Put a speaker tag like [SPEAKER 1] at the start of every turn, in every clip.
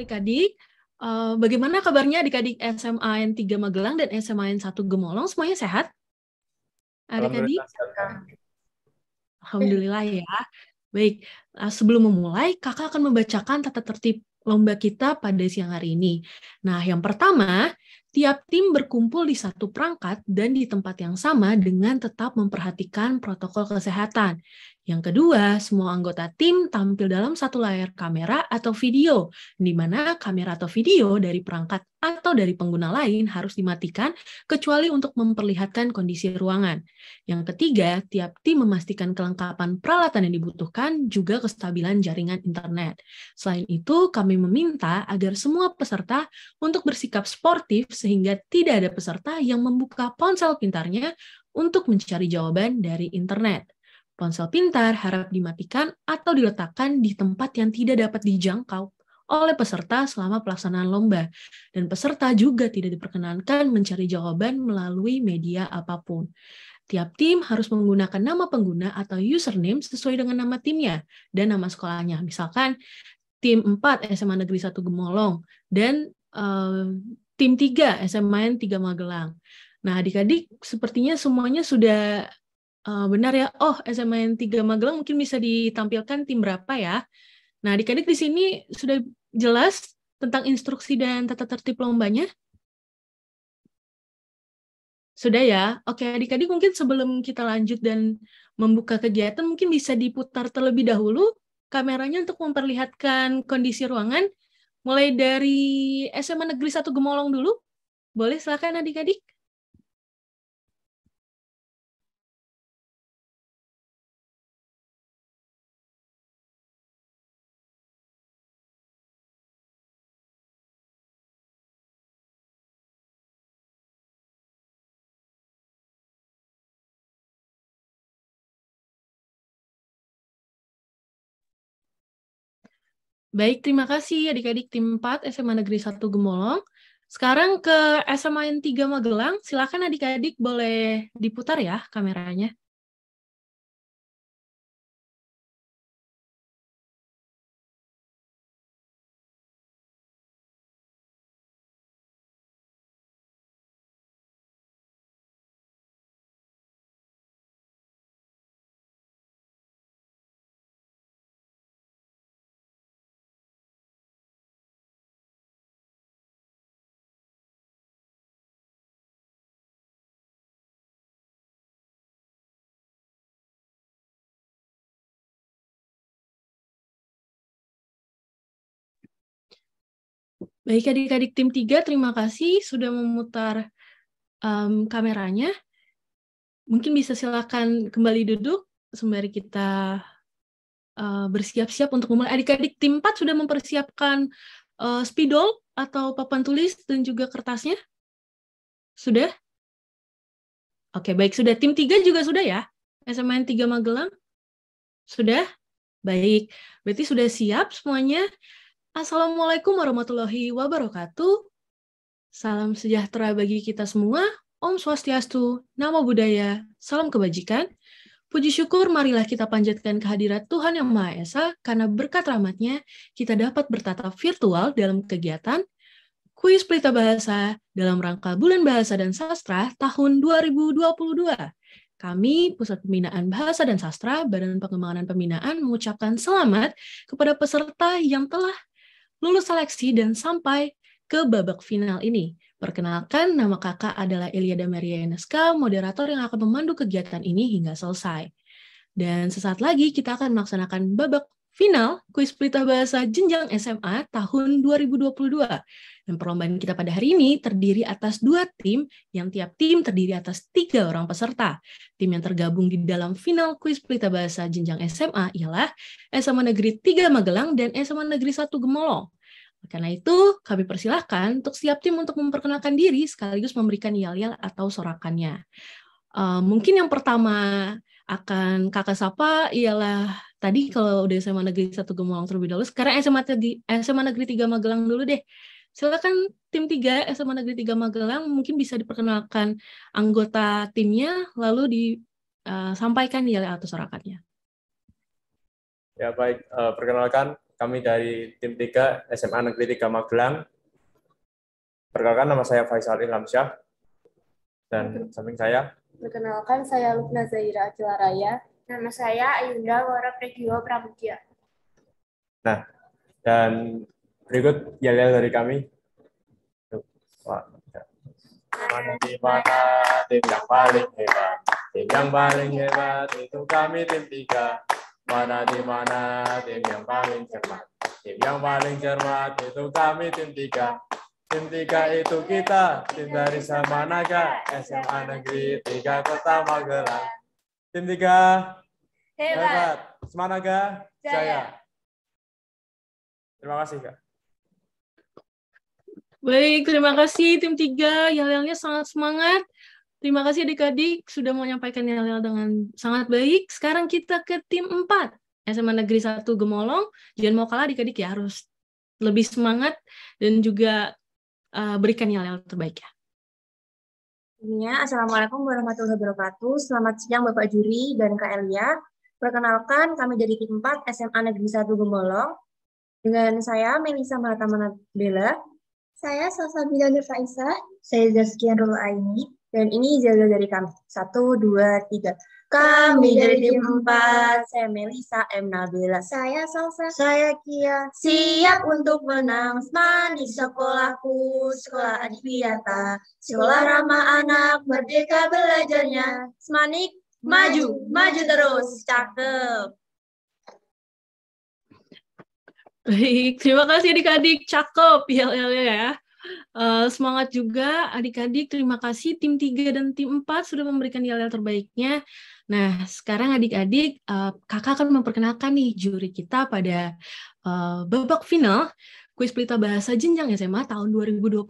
[SPEAKER 1] adik-adik. Bagaimana kabarnya adik-adik SMA N 3 Magelang dan SMA N 1 Gemolong? Semuanya sehat? Adik-adik? Alhamdulillah ya. Baik, sebelum memulai, kakak akan membacakan tata tertib lomba kita pada siang hari ini. Nah, yang pertama, tiap tim berkumpul di satu perangkat dan di tempat yang sama dengan tetap memperhatikan protokol kesehatan. Yang kedua, semua anggota tim tampil dalam satu layar kamera atau video, di mana kamera atau video dari perangkat atau dari pengguna lain harus dimatikan, kecuali untuk memperlihatkan kondisi ruangan. Yang ketiga, tiap tim memastikan kelengkapan peralatan yang dibutuhkan, juga kestabilan jaringan internet. Selain itu, kami meminta agar semua peserta untuk bersikap sportif sehingga tidak ada peserta yang membuka ponsel pintarnya untuk mencari jawaban dari internet. Ponsel pintar harap dimatikan atau diletakkan di tempat yang tidak dapat dijangkau oleh peserta selama pelaksanaan lomba. Dan peserta juga tidak diperkenankan mencari jawaban melalui media apapun. Tiap tim harus menggunakan nama pengguna atau username sesuai dengan nama timnya dan nama sekolahnya. Misalkan tim 4 SMA Negeri 1 Gemolong dan tim 3 SMA N 3 Magelang. Nah, adik-adik sepertinya semuanya sudah benar ya. Oh, SMA N 3 Magelang mungkin bisa ditampilkan tim berapa ya. Nah, adik-adik di sini sudah jelas tentang instruksi dan tata tertib lombanya? Sudah ya? Oke, adik-adik mungkin sebelum kita lanjut dan membuka kegiatan, mungkin bisa diputar terlebih dahulu kameranya untuk memperlihatkan kondisi ruangan. Mulai dari SMA Negeri 1 Gemolong dulu. Boleh, silakan adik-adik. Baik, terima kasih adik-adik tim 4 SMA Negeri 1 Gemolong. Sekarang ke SMA N 3 Magelang, silakan adik-adik boleh diputar ya kameranya. Baik, adik-adik tim 3, terima kasih sudah memutar kameranya. Mungkin bisa silakan kembali duduk sembari kita bersiap-siap untuk memulai. Adik-adik tim 4 sudah mempersiapkan spidol atau papan tulis dan juga kertasnya? Sudah? Oke, baik. Sudah. Tim 3 juga sudah ya? SMA N 3 Magelang? Sudah? Baik. Berarti sudah siap semuanya? Assalamualaikum warahmatullahi wabarakatuh. Salam sejahtera bagi kita semua. Om Swastiastu, Namo Buddhaya, salam kebajikan. Puji syukur marilah kita panjatkan kehadirat Tuhan Yang Maha Esa, karena berkat rahmat-Nya kita dapat bertatap virtual dalam kegiatan Kuis Pelita Bahasa dalam rangka Bulan Bahasa dan Sastra tahun 2022. Kami, Pusat Pembinaan Bahasa dan Sastra, Badan Pengembangan dan Pembinaan, mengucapkan selamat kepada peserta yang telah lulus seleksi dan sampai ke babak final ini. Perkenalkan, nama kakak adalah Eliada Maria Eneska, moderator yang akan memandu kegiatan ini hingga selesai. Dan sesaat lagi kita akan melaksanakan babak final Kuis Pelita Bahasa Jenjang SMA tahun 2022. Dan perlombaan kita pada hari ini terdiri atas 2 tim, yang tiap tim terdiri atas 3 orang peserta. Tim yang tergabung di dalam final Kuis Pelita Bahasa Jenjang SMA ialah SMA Negeri 3 Magelang dan SMA Negeri 1 Gemolong. Karena itu, kami persilahkan untuk setiap tim untuk memperkenalkan diri sekaligus memberikan yel-yel atau sorakannya. Mungkin yang pertama akan kakak sapa ialah tadi kalau udah SMA Negeri 1 Gemolong terlebih dahulu, sekarang SMA Negeri 3 Magelang dulu deh. Silakan tim 3 SMA Negeri 3 Magelang mungkin bisa diperkenalkan anggota timnya lalu disampaikan yel atau sorakannya.
[SPEAKER 2] Ya baik, perkenalkan kami dari tim 3 SMA Negeri 3 Magelang. Perkenalkan, nama saya Faisal Ilhamsyah, dan samping saya.
[SPEAKER 3] Perkenalkan, saya Lukna Zahira Akilaraya. Nama saya Ayunda Wara Pregio Pramudia.
[SPEAKER 2] Nah, dan berikut yel-yel dari kami. Di mana tim yang paling hebat? Tim yang paling hebat itu kami tim 3. Mana di mana tim yang paling cermat? Tim yang paling cermat itu kami tim 3. Tim 3 itu kita, tim dari Samanaga, SMA Negeri 3 Kota Magelang. Tim 3 hebat, Samanaga jaya. Terima kasih, Kak.
[SPEAKER 1] Baik, terima kasih tim 3. Yel-yelnya sangat semangat. Terima kasih adik-adik sudah menyampaikan yel-yel dengan sangat baik. Sekarang kita ke tim 4. SMA Negeri 1 Gemolong. Jangan mau kalah adik-adik ya, harus lebih semangat dan juga berikan yel-yel terbaik ya.
[SPEAKER 3] Assalamualaikum warahmatullahi wabarakatuh. Selamat siang Bapak Juri dan Kak Elia. Perkenalkan, kami dari tim 4 SMA Negeri 1 Gemolong. Dengan saya Melisa Mahatamana Bella. Saya Salsabila Nur Faisa. Saya Zaskia Nurul Aini. Dan ini jaga dari kami. 1, 2, 3. Kami dari tim 4. Saya Melisa M. Nabila. Saya Salsa. Saya Kia. Siap untuk menang. Semangat di sekolahku. Sekolah Adiwiyata. Sekolah ramah anak. Merdeka belajarnya. Semanik. Maju. Maju terus. Cakep.
[SPEAKER 1] Baik, terima kasih adik-adik. Cakep yel-yelnya ya. Semangat juga adik-adik. Terima kasih tim 3 dan tim 4 sudah memberikan yel-yel terbaiknya. Nah, sekarang adik-adik, kakak akan memperkenalkan nih juri kita pada babak final Kuis Pelita Bahasa Jenjang SMA tahun 2022,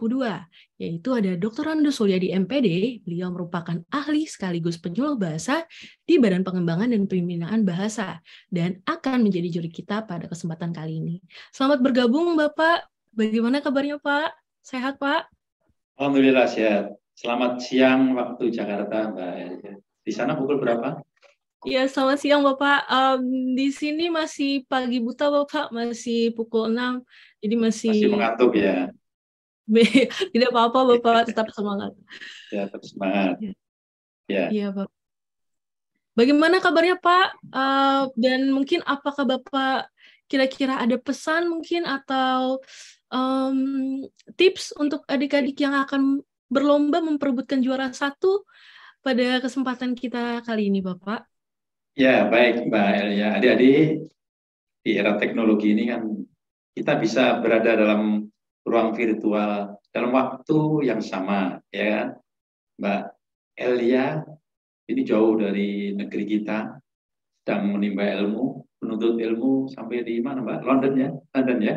[SPEAKER 1] yaitu ada Dr. Rando Suryadi MPD. Beliau merupakan ahli sekaligus penyuluh bahasa di Badan Pengembangan dan Pembinaan Bahasa, dan akan menjadi juri kita pada kesempatan kali ini. Selamat bergabung, Bapak. Bagaimana kabarnya, Pak? Sehat, Pak?
[SPEAKER 4] Alhamdulillah sehat. Selamat siang waktu Jakarta, Mbak Elia. Di sana pukul berapa?
[SPEAKER 1] Ya, selamat siang Bapak. Di sini masih pagi buta Bapak, masih pukul 6. Jadi masih
[SPEAKER 4] mengantuk ya.
[SPEAKER 1] Tidak apa-apa Bapak, tetap semangat.
[SPEAKER 4] Ya, tetap semangat. Ya.
[SPEAKER 1] Iya, Pak. Bagaimana kabarnya Pak? Dan mungkin apakah Bapak kira-kira ada pesan mungkin atau tips untuk adik-adik yang akan berlomba memperebutkan juara 1 pada kesempatan kita kali ini, Bapak?
[SPEAKER 4] Ya, baik Mbak Elia. Adik-adik, di era teknologi ini kan kita bisa berada dalam ruang virtual dalam waktu yang sama, ya kan? Mbak Elia ini jauh dari negeri kita, sedang menimba ilmu, menuntut ilmu sampai di mana Mbak? London ya? London ya?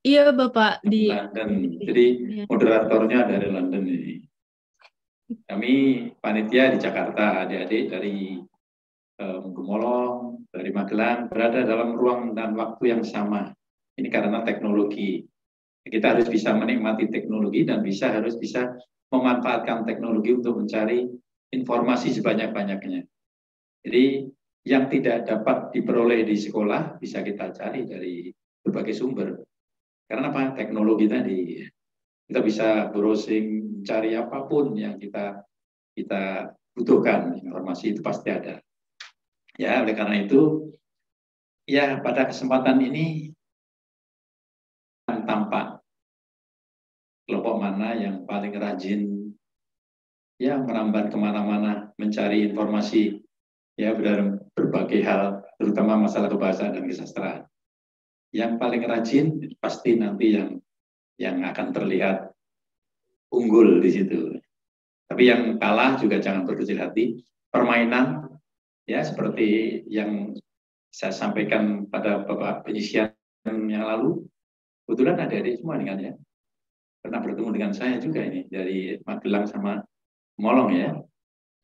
[SPEAKER 1] Iya Bapak, di
[SPEAKER 4] London. Jadi moderatornya dari London ini. Kami panitia di Jakarta, adik-adik dari Gemolong, dari Magelang, berada dalam ruang dan waktu yang sama. Ini karena teknologi. Kita harus bisa menikmati teknologi dan harus bisa memanfaatkan teknologi untuk mencari informasi sebanyak-banyaknya. Jadi yang tidak dapat diperoleh di sekolah bisa kita cari dari berbagai sumber. Karena apa? Teknologi tadi. Kita bisa browsing, cari apapun yang kita butuhkan. Informasi itu pasti ada. Ya, oleh karena itu, ya pada kesempatan ini tampak kelompok mana yang paling rajin, ya merambat kemana-mana mencari informasi, ya berbagai hal, terutama masalah kebahasaan dan kesastraan. Yang paling rajin pasti nanti yang akan terlihat unggul di situ. Tapi yang kalah juga jangan berkecil hati. Permainan, ya seperti yang saya sampaikan pada Bapak penyisian yang lalu, kebetulan adik-adik semua dengan ya pernah bertemu dengan saya juga ini dari Magelang sama Molong ya.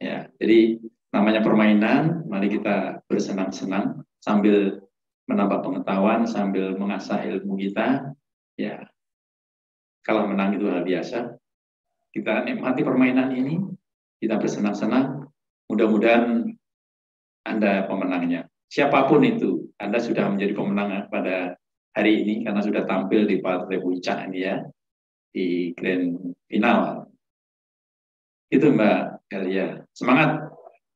[SPEAKER 4] Ya, jadi namanya permainan, mari kita bersenang-senang sambil menambah pengetahuan, sambil mengasah ilmu kita. Ya, kalau menang itu hal biasa. Kita nikmati permainan ini, kita bersenang-senang. Mudah-mudahan Anda pemenangnya. Siapapun itu, Anda sudah menjadi pemenang pada hari ini karena sudah tampil di partai puncak ini ya, di grand final. Itu Mbak Elia. Semangat,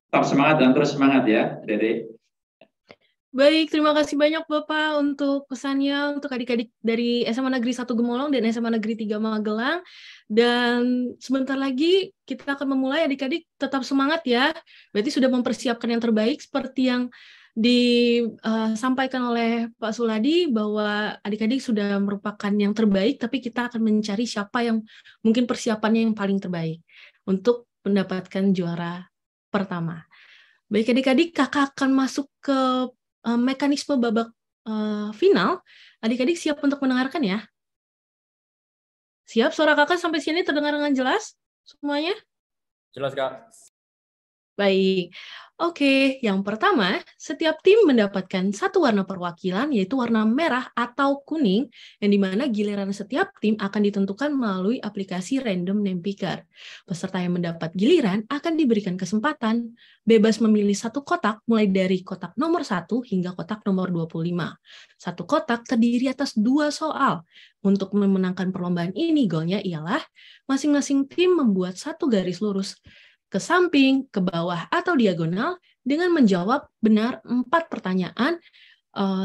[SPEAKER 4] tetap semangat dan terus semangat ya, Dede.
[SPEAKER 1] Baik, terima kasih banyak Bapak untuk pesannya untuk adik-adik dari SMA Negeri 1 Gemolong dan SMA Negeri 3 Magelang. Dan sebentar lagi kita akan memulai, adik-adik tetap semangat ya. Berarti sudah mempersiapkan yang terbaik seperti yang disampaikan oleh Pak Suladi bahwa adik-adik sudah merupakan yang terbaik, tapi kita akan mencari siapa yang mungkin persiapannya yang paling terbaik untuk mendapatkan juara pertama. Baik adik-adik, kakak akan masuk ke mekanisme babak final. Adik-adik siap untuk mendengarkan ya? Siap? Suara kakak sampai sini terdengar dengan jelas semuanya?
[SPEAKER 2] Jelas, Kak.
[SPEAKER 1] Baik. Oke, yang pertama, setiap tim mendapatkan satu warna perwakilan, yaitu warna merah atau kuning, yang dimana giliran setiap tim akan ditentukan melalui aplikasi Random Name Picker. Peserta yang mendapat giliran akan diberikan kesempatan bebas memilih satu kotak, mulai dari kotak nomor 1 hingga kotak nomor 25. Satu kotak terdiri atas 2 soal. Untuk memenangkan perlombaan ini, goalnya ialah masing-masing tim membuat satu garis lurus ke samping, ke bawah, atau diagonal dengan menjawab benar 4 pertanyaan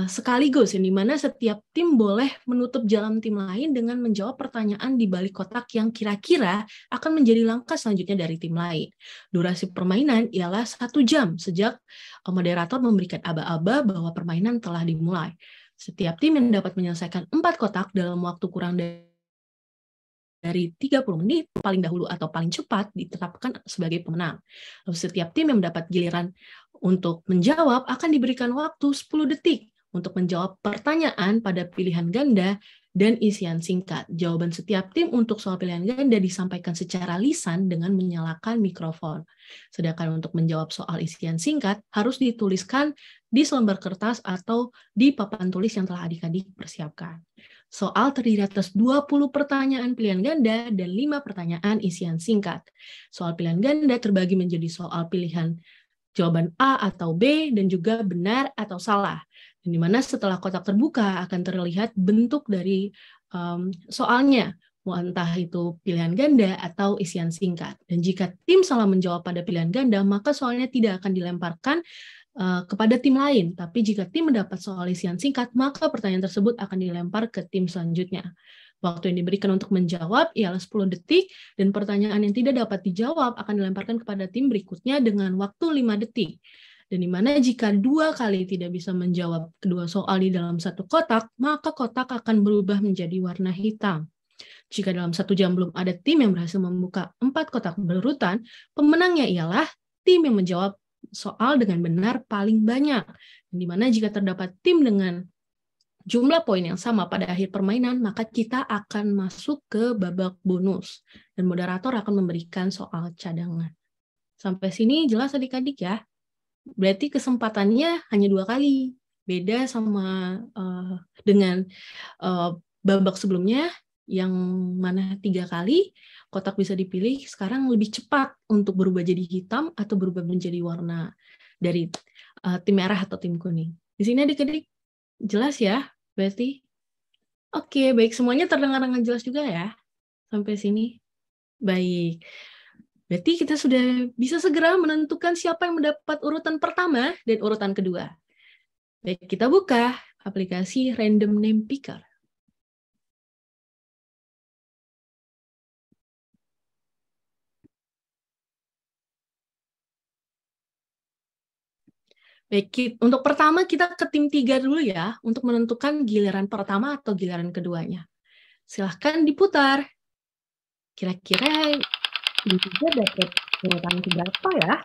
[SPEAKER 1] sekaligus, yang dimana setiap tim boleh menutup jalan tim lain dengan menjawab pertanyaan di balik kotak yang kira-kira akan menjadi langkah selanjutnya dari tim lain. Durasi permainan ialah 1 jam sejak moderator memberikan aba-aba bahwa permainan telah dimulai. Setiap tim yang dapat menyelesaikan 4 kotak dalam waktu kurang dari 30 menit, paling dahulu atau paling cepat ditetapkan sebagai pemenang. Lalu setiap tim yang mendapat giliran untuk menjawab akan diberikan waktu 10 detik untuk menjawab pertanyaan pada pilihan ganda dan isian singkat. Jawaban setiap tim untuk soal pilihan ganda disampaikan secara lisan dengan menyalakan mikrofon. Sedangkan untuk menjawab soal isian singkat harus dituliskan di selembar kertas atau di papan tulis yang telah adik-adik persiapkan. Soal terdiri atas 20 pertanyaan pilihan ganda dan 5 pertanyaan isian singkat. Soal pilihan ganda terbagi menjadi soal pilihan jawaban A atau B dan juga benar atau salah. Di mana setelah kotak terbuka akan terlihat bentuk dari soalnya, entah itu pilihan ganda atau isian singkat. Dan jika tim salah menjawab pada pilihan ganda, maka soalnya tidak akan dilemparkan kepada tim lain. Tapi jika tim mendapat soal isian singkat, maka pertanyaan tersebut akan dilempar ke tim selanjutnya. Waktu yang diberikan untuk menjawab ialah 10 detik, dan pertanyaan yang tidak dapat dijawab akan dilemparkan kepada tim berikutnya dengan waktu 5 detik. Dan di mana jika 2 kali tidak bisa menjawab kedua soal di dalam satu kotak, maka kotak akan berubah menjadi warna hitam. Jika dalam 1 jam belum ada tim yang berhasil membuka 4 kotak berurutan, pemenangnya ialah tim yang menjawab soal dengan benar paling banyak. Di mana jika terdapat tim dengan jumlah poin yang sama pada akhir permainan, maka kita akan masuk ke babak bonus. Dan moderator akan memberikan soal cadangan. Sampai sini jelas adik-adik ya? Berarti kesempatannya hanya 2 kali. Beda sama dengan babak sebelumnya, yang mana 3 kali kotak bisa dipilih, sekarang lebih cepat untuk berubah jadi hitam atau berubah menjadi warna dari tim merah atau tim kuning. Di sini adik-adik jelas ya, berarti? Oke, baik, semuanya terdengar dengan jelas juga ya sampai sini? Baik. Berarti kita sudah bisa segera menentukan siapa yang mendapat urutan pertama dan urutan kedua. Baik, kita buka aplikasi Random Name Picker. Baik, untuk pertama kita ke tim 3 dulu ya, untuk menentukan giliran pertama atau giliran keduanya. Silahkan diputar. Kira-kira tim 3 dapat urutan berapa ya?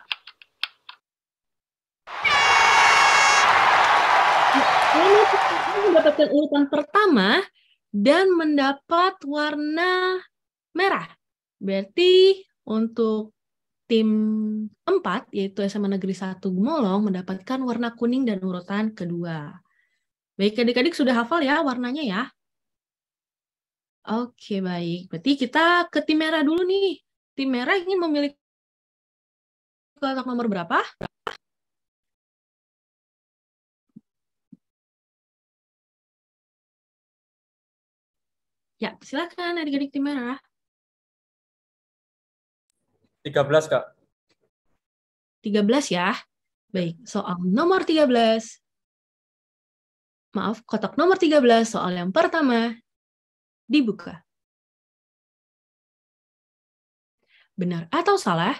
[SPEAKER 1] Ini mendapatkan urutan pertama dan mendapat warna merah. Berarti untuk tim 4, yaitu SMA Negeri 1 Gemolong, mendapatkan warna kuning dan urutan kedua. Baik, adik-adik sudah hafal ya warnanya ya? Oke, baik. Berarti kita ke tim merah dulu nih. Tim merah ingin memilih kotak nomor berapa? Ya, silakan adik-adik tim merah.
[SPEAKER 2] 13, Kak.
[SPEAKER 1] 13 ya. Baik, soal nomor 13. Maaf, kotak nomor 13, soal yang pertama. Dibuka. Benar atau salah,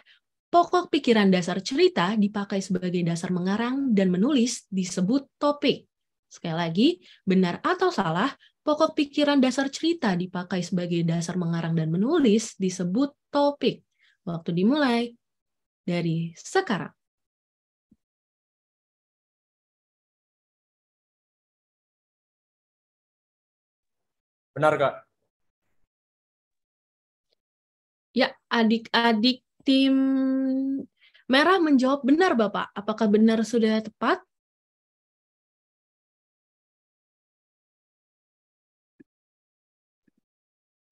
[SPEAKER 1] pokok pikiran dasar cerita dipakai sebagai dasar mengarang dan menulis disebut topik. Sekali lagi, benar atau salah, pokok pikiran dasar cerita dipakai sebagai dasar mengarang dan menulis disebut topik. Waktu dimulai dari sekarang.
[SPEAKER 2] Benar, Kak.
[SPEAKER 1] Ya, adik-adik tim merah menjawab benar, Bapak. Apakah benar sudah tepat?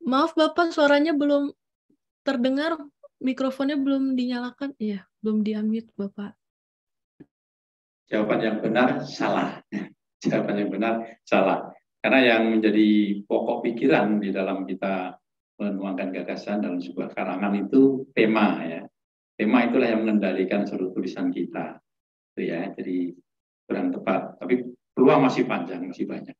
[SPEAKER 1] Maaf, Bapak, suaranya belum terdengar, mikrofonnya belum dinyalakan. Iya, belum di-unmute, Bapak.
[SPEAKER 4] Jawaban yang benar salah. Jawaban yang benar salah. Karena yang menjadi pokok pikiran di dalam kita menuangkan gagasan dalam sebuah karangan itu tema ya. Tema itulah yang mengendalikan seluruh tulisan kita. Itu ya, jadi kurang tepat. Tapi peluang masih panjang, masih banyak.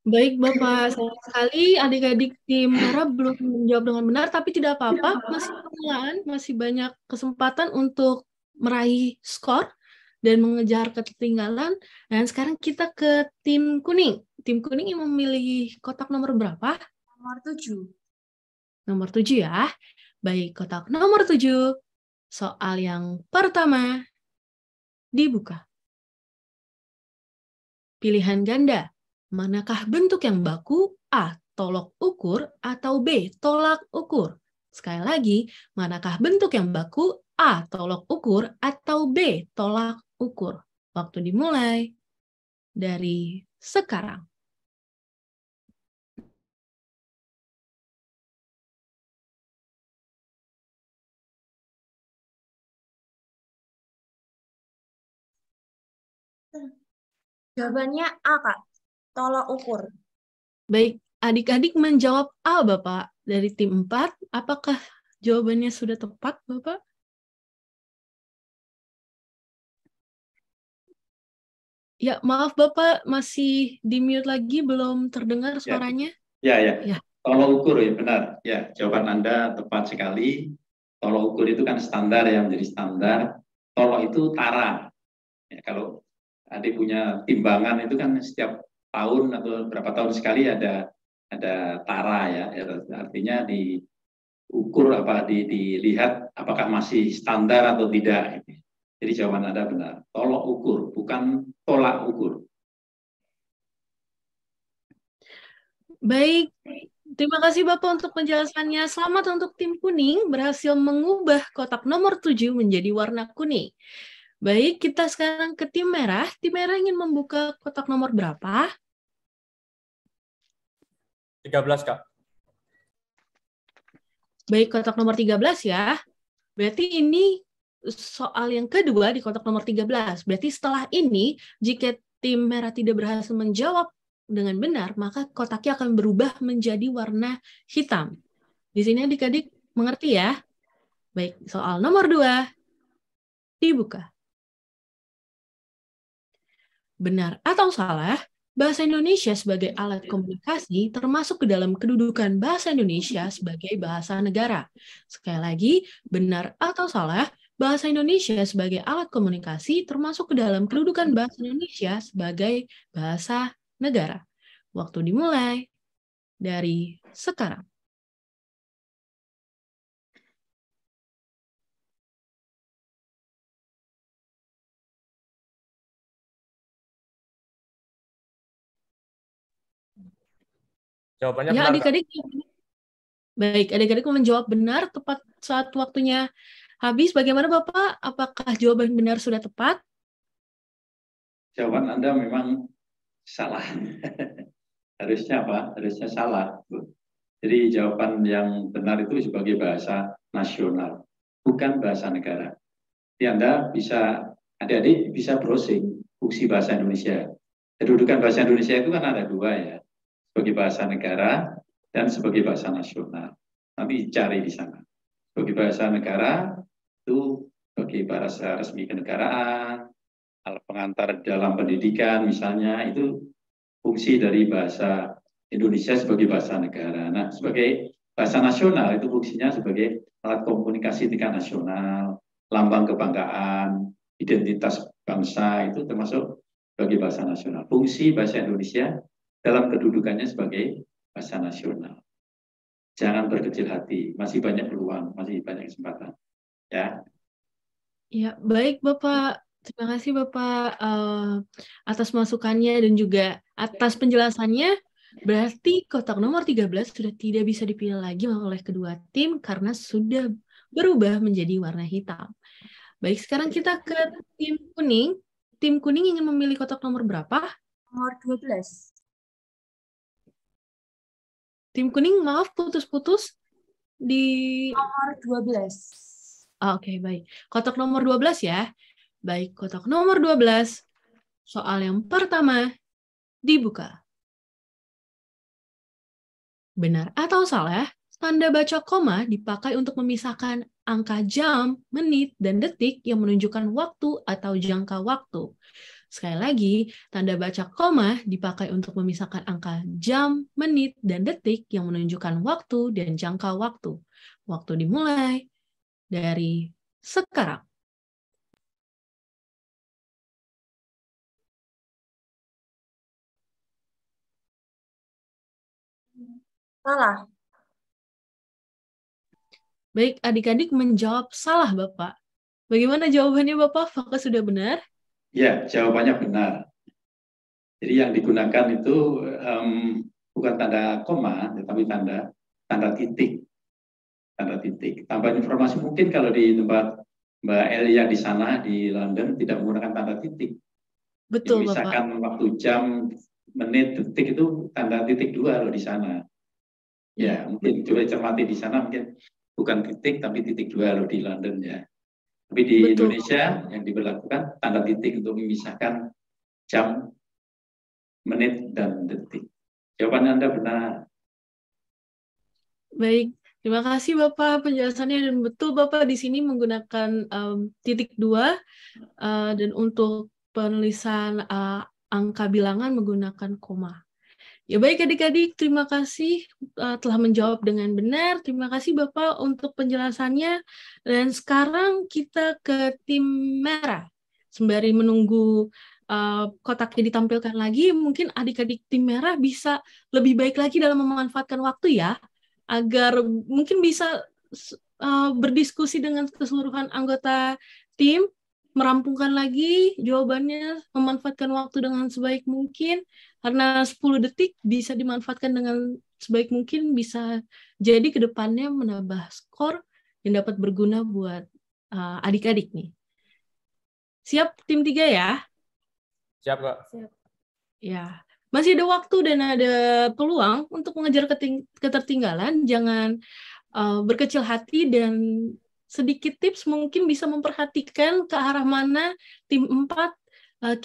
[SPEAKER 1] Baik, Bapak. Sayang sekali adik-adik tim merah belum menjawab dengan benar, tapi tidak apa-apa. Masih permulaan, masih banyak kesempatan untuk meraih skor dan mengejar ketertinggalan. Dan sekarang kita ke tim kuning. Tim kuning yang memilih kotak nomor berapa?
[SPEAKER 3] Nomor 7.
[SPEAKER 1] Nomor 7 ya. Baik, kotak nomor 7. Soal yang pertama. Dibuka. Pilihan ganda. Manakah bentuk yang baku? A. Tolok ukur atau B. Tolak ukur? Sekali lagi, manakah bentuk yang baku? A. Tolok ukur atau B. Tolak ukur? Waktu dimulai dari sekarang.
[SPEAKER 3] Jawabannya A, Kak. Tolok ukur.
[SPEAKER 1] Baik, adik-adik menjawab A, Bapak. Dari tim 4, apakah jawabannya sudah tepat, Bapak? Ya, maaf Bapak, masih di-mute lagi, belum terdengar suaranya.
[SPEAKER 4] Ya. Tolok ukur ya, benar. Ya, jawaban Anda tepat sekali. Tolok ukur itu kan standar ya, menjadi standar. Tolok itu tara. Ya, kalau adik punya timbangan itu kan setiap tahun atau berapa tahun sekali ada tara ya. Artinya diukur dilihat apakah masih standar atau tidak. Jadi jawaban Anda benar. Tolok ukur, bukan tolak ukur.
[SPEAKER 1] Baik, terima kasih Bapak untuk penjelasannya. Selamat untuk tim kuning berhasil mengubah kotak nomor 7 menjadi warna kuning. Baik, kita sekarang ke tim merah. Tim merah ingin membuka kotak nomor berapa?
[SPEAKER 2] 13, Kak.
[SPEAKER 1] Baik, kotak nomor 13 ya. Berarti ini soal yang kedua di kotak nomor 13. Berarti setelah ini, jika tim merah tidak berhasil menjawab dengan benar, maka kotaknya akan berubah menjadi warna hitam. Di sini adik-adik mengerti ya? Baik, soal nomor 2. Dibuka. Benar atau salah, bahasa Indonesia sebagai alat komunikasi termasuk ke dalam kedudukan bahasa Indonesia sebagai bahasa negara. Sekali lagi, benar atau salah, bahasa Indonesia sebagai alat komunikasi termasuk ke dalam kedudukan bahasa Indonesia sebagai bahasa negara. Waktu dimulai dari sekarang.
[SPEAKER 2] Jawabannya
[SPEAKER 1] Ya,
[SPEAKER 2] benar,
[SPEAKER 1] adik-adik. Baik, adik-adik menjawab benar tepat saat waktunya habis. Bagaimana Bapak? Apakah jawaban benar sudah tepat?
[SPEAKER 4] Jawaban Anda memang salah. Harusnya apa? Harusnya salah. Jadi jawaban yang benar itu sebagai bahasa nasional, bukan bahasa negara. Jadi Anda bisa, adik-adik bisa browsing fungsi bahasa Indonesia. Kedudukan bahasa Indonesia itu kan ada dua ya. sebagai bahasa negara dan sebagai bahasa nasional. Nanti cari di sana. Sebagai bahasa negara itu sebagai bahasa resmi kenegaraan, alat pengantar dalam pendidikan misalnya, itu fungsi dari bahasa Indonesia sebagai bahasa negara. Nah, sebagai bahasa nasional itu fungsinya sebagai alat komunikasi tingkat nasional, lambang kebanggaan, identitas bangsa, itu termasuk sebagai bahasa nasional. Fungsi bahasa Indonesia dalam kedudukannya sebagai bahasa nasional. Jangan berkecil hati, masih banyak peluang, masih banyak kesempatan. Ya.
[SPEAKER 1] Ya, baik Bapak. Terima kasih Bapak atas masukannya dan juga atas penjelasannya. Berarti kotak nomor 13 sudah tidak bisa dipilih lagi oleh kedua tim karena sudah berubah menjadi warna hitam. Baik, sekarang kita ke tim kuning. Tim kuning ingin memilih kotak nomor berapa?
[SPEAKER 3] Nomor 12.
[SPEAKER 1] Tim kuning, maaf putus-putus di...
[SPEAKER 3] Nomor 12.
[SPEAKER 1] Oke, baik. Kotak nomor 12 ya. Baik, kotak nomor 12. Soal yang pertama dibuka. Benar atau salah, tanda baca koma dipakai untuk memisahkan angka jam, menit, dan detik yang menunjukkan waktu atau jangka waktu. Sekali lagi, tanda baca koma dipakai untuk memisahkan angka jam, menit, dan detik yang menunjukkan waktu dan jangka waktu. Waktu dimulai dari sekarang.
[SPEAKER 3] Salah.
[SPEAKER 1] Baik, adik-adik menjawab salah, Bapak. Bagaimana jawabannya, Bapak? Apakah sudah benar?
[SPEAKER 4] Ya, jawabannya benar. Jadi yang digunakan itu bukan tanda koma, tetapi tanda titik. Tanda titik. Tambahan informasi mungkin kalau di tempat Mbak Elia di sana di London tidak menggunakan tanda titik.
[SPEAKER 1] Betul,
[SPEAKER 4] Misalkan
[SPEAKER 1] Bapak.
[SPEAKER 4] waktu jam, menit, detik itu tanda titik 2 loh di sana. Ya, mungkin coba cermati di sana mungkin bukan titik tapi titik 2 loh di London ya. Tapi di
[SPEAKER 1] Betul.
[SPEAKER 4] Indonesia yang diberlakukan tanda titik untuk memisahkan jam, menit, dan detik. Jawaban Anda benar.
[SPEAKER 1] Baik, terima kasih Bapak penjelasannya dan betul Bapak di sini menggunakan titik 2 dan untuk penulisan angka bilangan menggunakan koma. Ya baik adik-adik, terima kasih telah menjawab dengan benar. Terima kasih Bapak untuk penjelasannya. Dan sekarang kita ke tim merah. Sembari menunggu kotaknya ditampilkan lagi, mungkin adik-adik tim merah bisa lebih baik lagi dalam memanfaatkan waktu ya, agar mungkin bisa berdiskusi dengan keseluruhan anggota tim, merampungkan lagi jawabannya, memanfaatkan waktu dengan sebaik mungkin, karena 10 detik bisa dimanfaatkan dengan sebaik mungkin, bisa jadi ke depannya menambah skor yang dapat berguna buat adik-adik nih. Siap tim 3 ya?
[SPEAKER 2] Siap, Kak.
[SPEAKER 3] Siap.
[SPEAKER 1] Ya, masih ada waktu dan ada peluang untuk mengejar ketertinggalan. Jangan berkecil hati dan sedikit tips mungkin bisa memperhatikan ke arah mana tim 4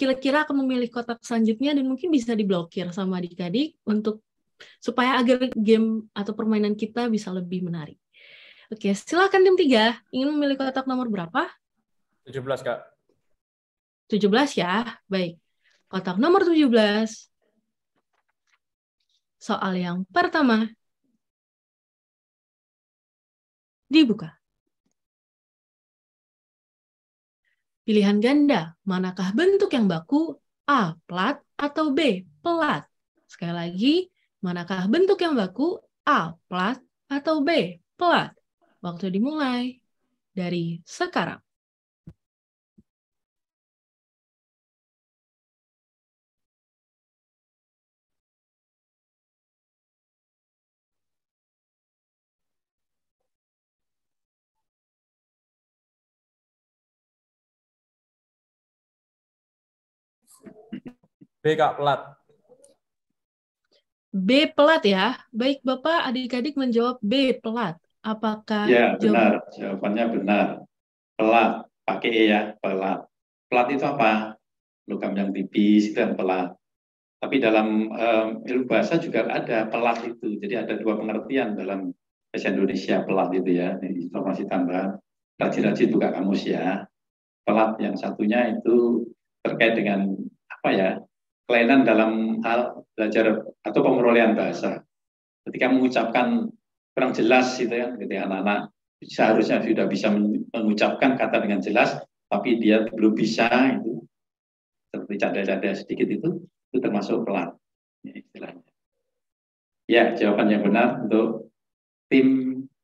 [SPEAKER 1] kira-kira akan memilih kotak selanjutnya dan mungkin bisa diblokir sama adik-adik untuk supaya agar game atau permainan kita bisa lebih menarik. Oke, silakan tim 3. Ingin memilih kotak nomor berapa?
[SPEAKER 2] 17, Kak.
[SPEAKER 1] 17 ya. Baik. Kotak nomor 17. Soal yang pertama dibuka. Pilihan ganda, manakah bentuk yang baku? A. Plat atau B. Pelat? Sekali lagi, manakah bentuk yang baku? A. Plat atau B. Pelat? Waktu dimulai dari sekarang.
[SPEAKER 2] B, Kak, pelat.
[SPEAKER 1] B. Pelat ya. Baik, Bapak, adik-adik menjawab B. Pelat. Apakah
[SPEAKER 4] Ya, benar. Jawabannya benar. Pelat. Pakai E ya, pelat. Pelat itu apa? Logam yang tipis, itu yang pelat. Tapi dalam ilmu bahasa juga ada pelat itu. Jadi ada dua pengertian dalam bahasa Indonesia pelat itu ya. Ini informasi tambahan. Rajin-rajin buka kamus ya. Pelat yang satunya itu terkait dengan apa ya? Kelainan dalam hal belajar atau pemerolehan bahasa. Ketika mengucapkan kurang jelas itu ya, ketika anak-anak seharusnya sudah bisa mengucapkan kata dengan jelas, tapi dia belum bisa itu seperti canda-canda sedikit itu termasuk pelat ya, istilahnya. Ya, jawaban yang benar untuk tim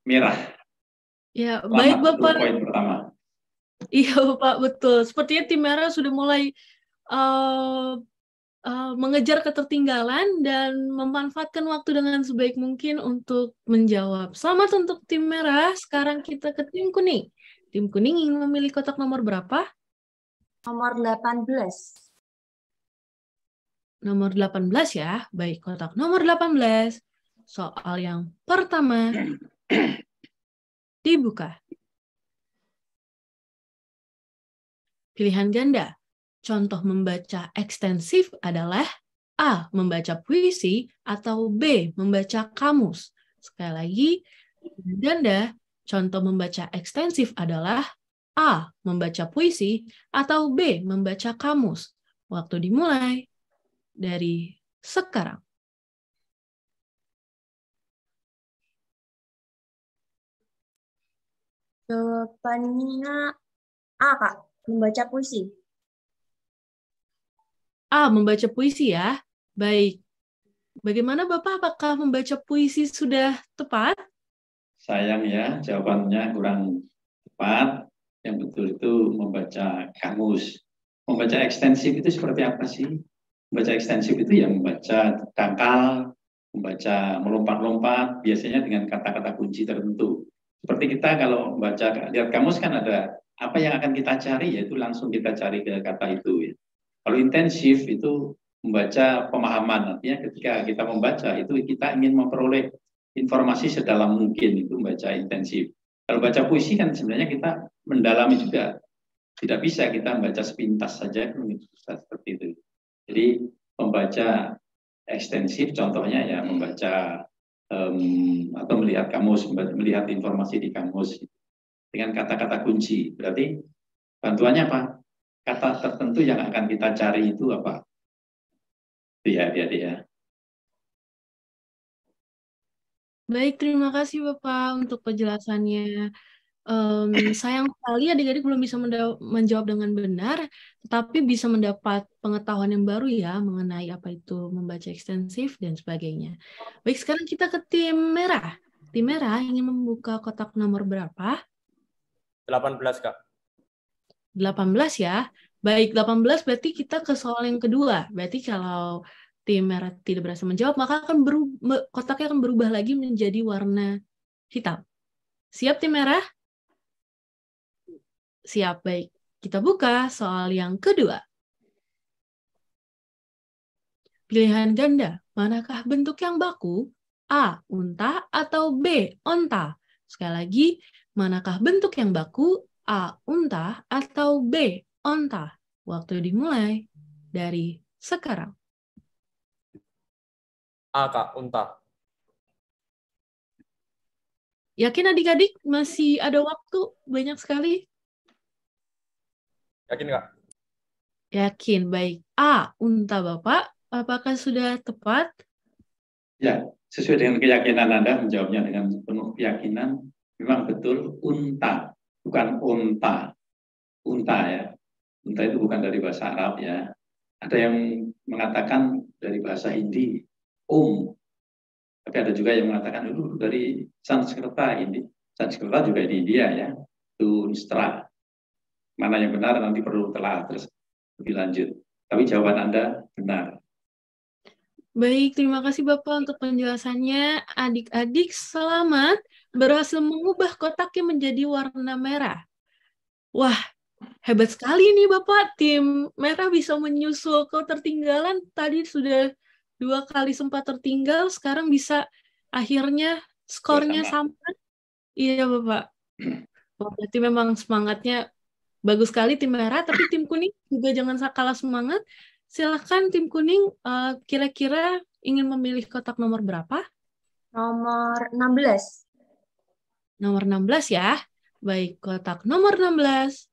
[SPEAKER 4] merah.
[SPEAKER 1] Ya,
[SPEAKER 4] Selamat
[SPEAKER 1] baik
[SPEAKER 4] untuk
[SPEAKER 1] Bapak.
[SPEAKER 4] poin pertama.
[SPEAKER 1] Iya Bapak, betul. Sepertinya tim merah sudah mulai mengejar ketertinggalan dan memanfaatkan waktu dengan sebaik mungkin untuk menjawab. Selamat untuk tim merah. Sekarang kita ke tim kuning. Tim kuning ingin memilih kotak nomor berapa?
[SPEAKER 3] Nomor 18.
[SPEAKER 1] Nomor 18 ya. Baik, kotak nomor 18. Soal yang pertama dibuka. Pilihan ganda. Contoh membaca ekstensif adalah A. Membaca puisi atau B. Membaca kamus. Sekali lagi, ganda, contoh membaca ekstensif adalah A. Membaca puisi atau B. Membaca kamus. Waktu dimulai dari sekarang.
[SPEAKER 3] Jawabannya A, Kak. Membaca puisi.
[SPEAKER 1] A. Membaca puisi ya. Baik. Bagaimana Bapak? Apakah membaca puisi sudah tepat?
[SPEAKER 4] Sayang ya, jawabannya kurang tepat. Yang betul itu membaca kamus. Membaca ekstensif itu seperti apa sih? Membaca ekstensif itu ya membaca dangkal, membaca melompat-lompat, biasanya dengan kata-kata kunci tertentu. Seperti kita kalau membaca, lihat kamus kan ada apa yang akan kita cari, yaitu langsung kita cari ke kata itu. Ya. Kalau intensif itu membaca pemahaman, artinya ketika kita membaca itu kita ingin memperoleh informasi sedalam mungkin, itu membaca intensif. Kalau baca puisi kan sebenarnya kita mendalami juga, tidak bisa kita membaca sepintas saja, seperti itu. Jadi membaca ekstensif contohnya ya membaca atau melihat kamus, melihat informasi di kamus dengan kata-kata kunci. Berarti bantuannya apa? Kata tertentu yang akan kita cari itu apa? Itu ya, dia.
[SPEAKER 1] Baik, terima kasih Bapak untuk penjelasannya. Sayang sekali adik-adik belum bisa menjawab dengan benar, tetapi bisa mendapat pengetahuan yang baru ya mengenai apa itu membaca ekstensif dan sebagainya. Baik, sekarang kita ke tim merah. Tim merah ingin membuka kotak nomor berapa?
[SPEAKER 2] 18, Kak.
[SPEAKER 1] 18 ya. Baik, 18 berarti kita ke soal yang kedua. Berarti kalau tim merah tidak berhasil menjawab, maka akan kotaknya akan berubah lagi menjadi warna hitam. Siap tim merah? Siap, baik. Kita buka soal yang kedua. Pilihan ganda, manakah bentuk yang baku? A. Unta atau B. Onta? Sekali lagi, manakah bentuk yang baku? A. Unta atau B. Onta? Waktu dimulai dari sekarang.
[SPEAKER 2] A, Kak. Unta.
[SPEAKER 1] Yakin adik-adik masih ada waktu banyak sekali?
[SPEAKER 2] Yakin, Kak?
[SPEAKER 1] Yakin, baik. A. Unta Bapak, apakah sudah tepat?
[SPEAKER 4] Ya, sesuai dengan keyakinan Anda, menjawabnya dengan penuh keyakinan, memang betul unta, bukan unta. Unta ya. Unta itu bukan dari bahasa Arab ya. Ada yang mengatakan dari bahasa Hindi, Tapi ada juga yang mengatakan itu dari Sanskerta ini. Sanskerta juga di India ya. Itu Unstra. Mana yang benar nanti perlu telah terus lebih lanjut. Tapi jawaban Anda benar.
[SPEAKER 1] Baik, terima kasih Bapak untuk penjelasannya. Adik-adik selamat berhasil mengubah kotaknya menjadi warna merah. Wah, hebat sekali nih Bapak. Tim merah bisa menyusul ketertinggalan. Tadi sudah 2 kali sempat tertinggal, sekarang bisa akhirnya skornya sama. Iya Bapak. Wah, berarti memang semangatnya bagus sekali tim merah, tapi tim kuning juga jangan kalah semangat. Silakan tim kuning, kira-kira ingin memilih kotak nomor berapa?
[SPEAKER 3] Nomor 16.
[SPEAKER 1] Nomor 16 ya. Baik, kotak nomor 16.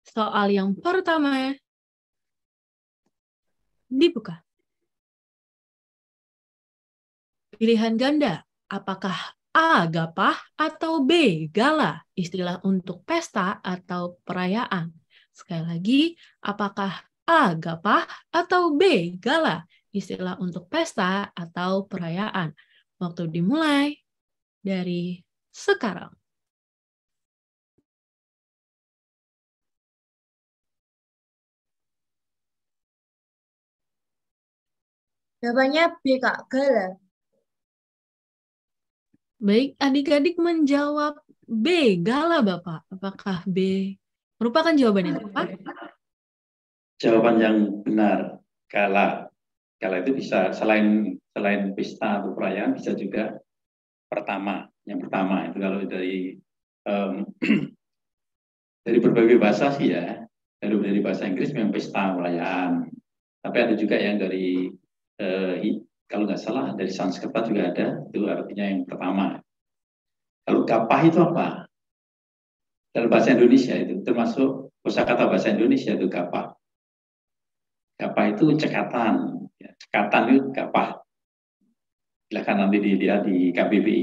[SPEAKER 1] Soal yang pertama dibuka. Pilihan ganda, apakah A. gapah atau B. gala, istilah untuk pesta atau perayaan? Sekali lagi, apakah A. gapah atau B. gala, istilah untuk pesta atau perayaan? Waktu dimulai dari sekarang.
[SPEAKER 3] Jawabannya B, Kak. Gala.
[SPEAKER 1] Baik, adik-adik menjawab B. Gala, Bapak. Apakah B merupakan jawaban yang tepat?
[SPEAKER 4] Jawaban yang benar, gala. Gala itu bisa selain pesta atau perayaan, bisa juga pertama. Yang pertama itu kalau dari dari berbagai bahasa sih ya. Dari bahasa Inggris memang pesta perayaan. Tapi ada juga yang dari kalau nggak salah dari Sanskerta juga ada, itu artinya yang pertama. Kalau gapah itu apa? Dalam bahasa Indonesia itu termasuk kosakata bahasa Indonesia itu gapah. Gapah itu cekatan, cekatan itu gapah. Silakan nanti dilihat di KBBI.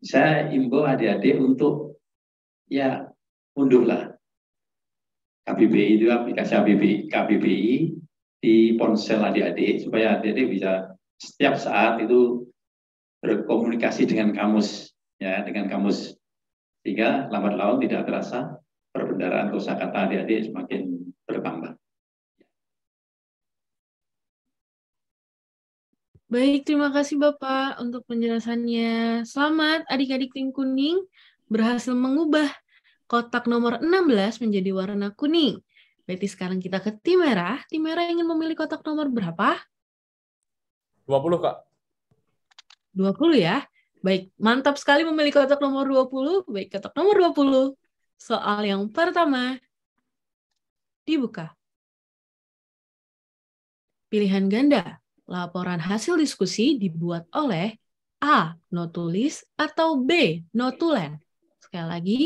[SPEAKER 4] Saya imbau adik-adik untuk ya unduhlah KBBI itu, aplikasi KBBI di ponsel adik-adik supaya adik-adik bisa setiap saat itu berkomunikasi dengan kamus, ya, dengan kamus, sehingga lambat laun tidak terasa perbendaharaan kosakata adik-adik semakin bertambah.
[SPEAKER 1] Baik, terima kasih Bapak untuk penjelasannya. Selamat adik-adik tim kuning berhasil mengubah kotak nomor 16 menjadi warna kuning. Berarti sekarang kita ke tim merah. Tim merah ingin memilih kotak nomor berapa?
[SPEAKER 2] 20, Kak.
[SPEAKER 1] 20 ya. Baik, mantap sekali memilih kotak nomor 20. Baik, kotak nomor 20. Soal yang pertama dibuka. Pilihan ganda. Laporan hasil diskusi dibuat oleh A. Notulis atau B. Notulen. Sekali lagi,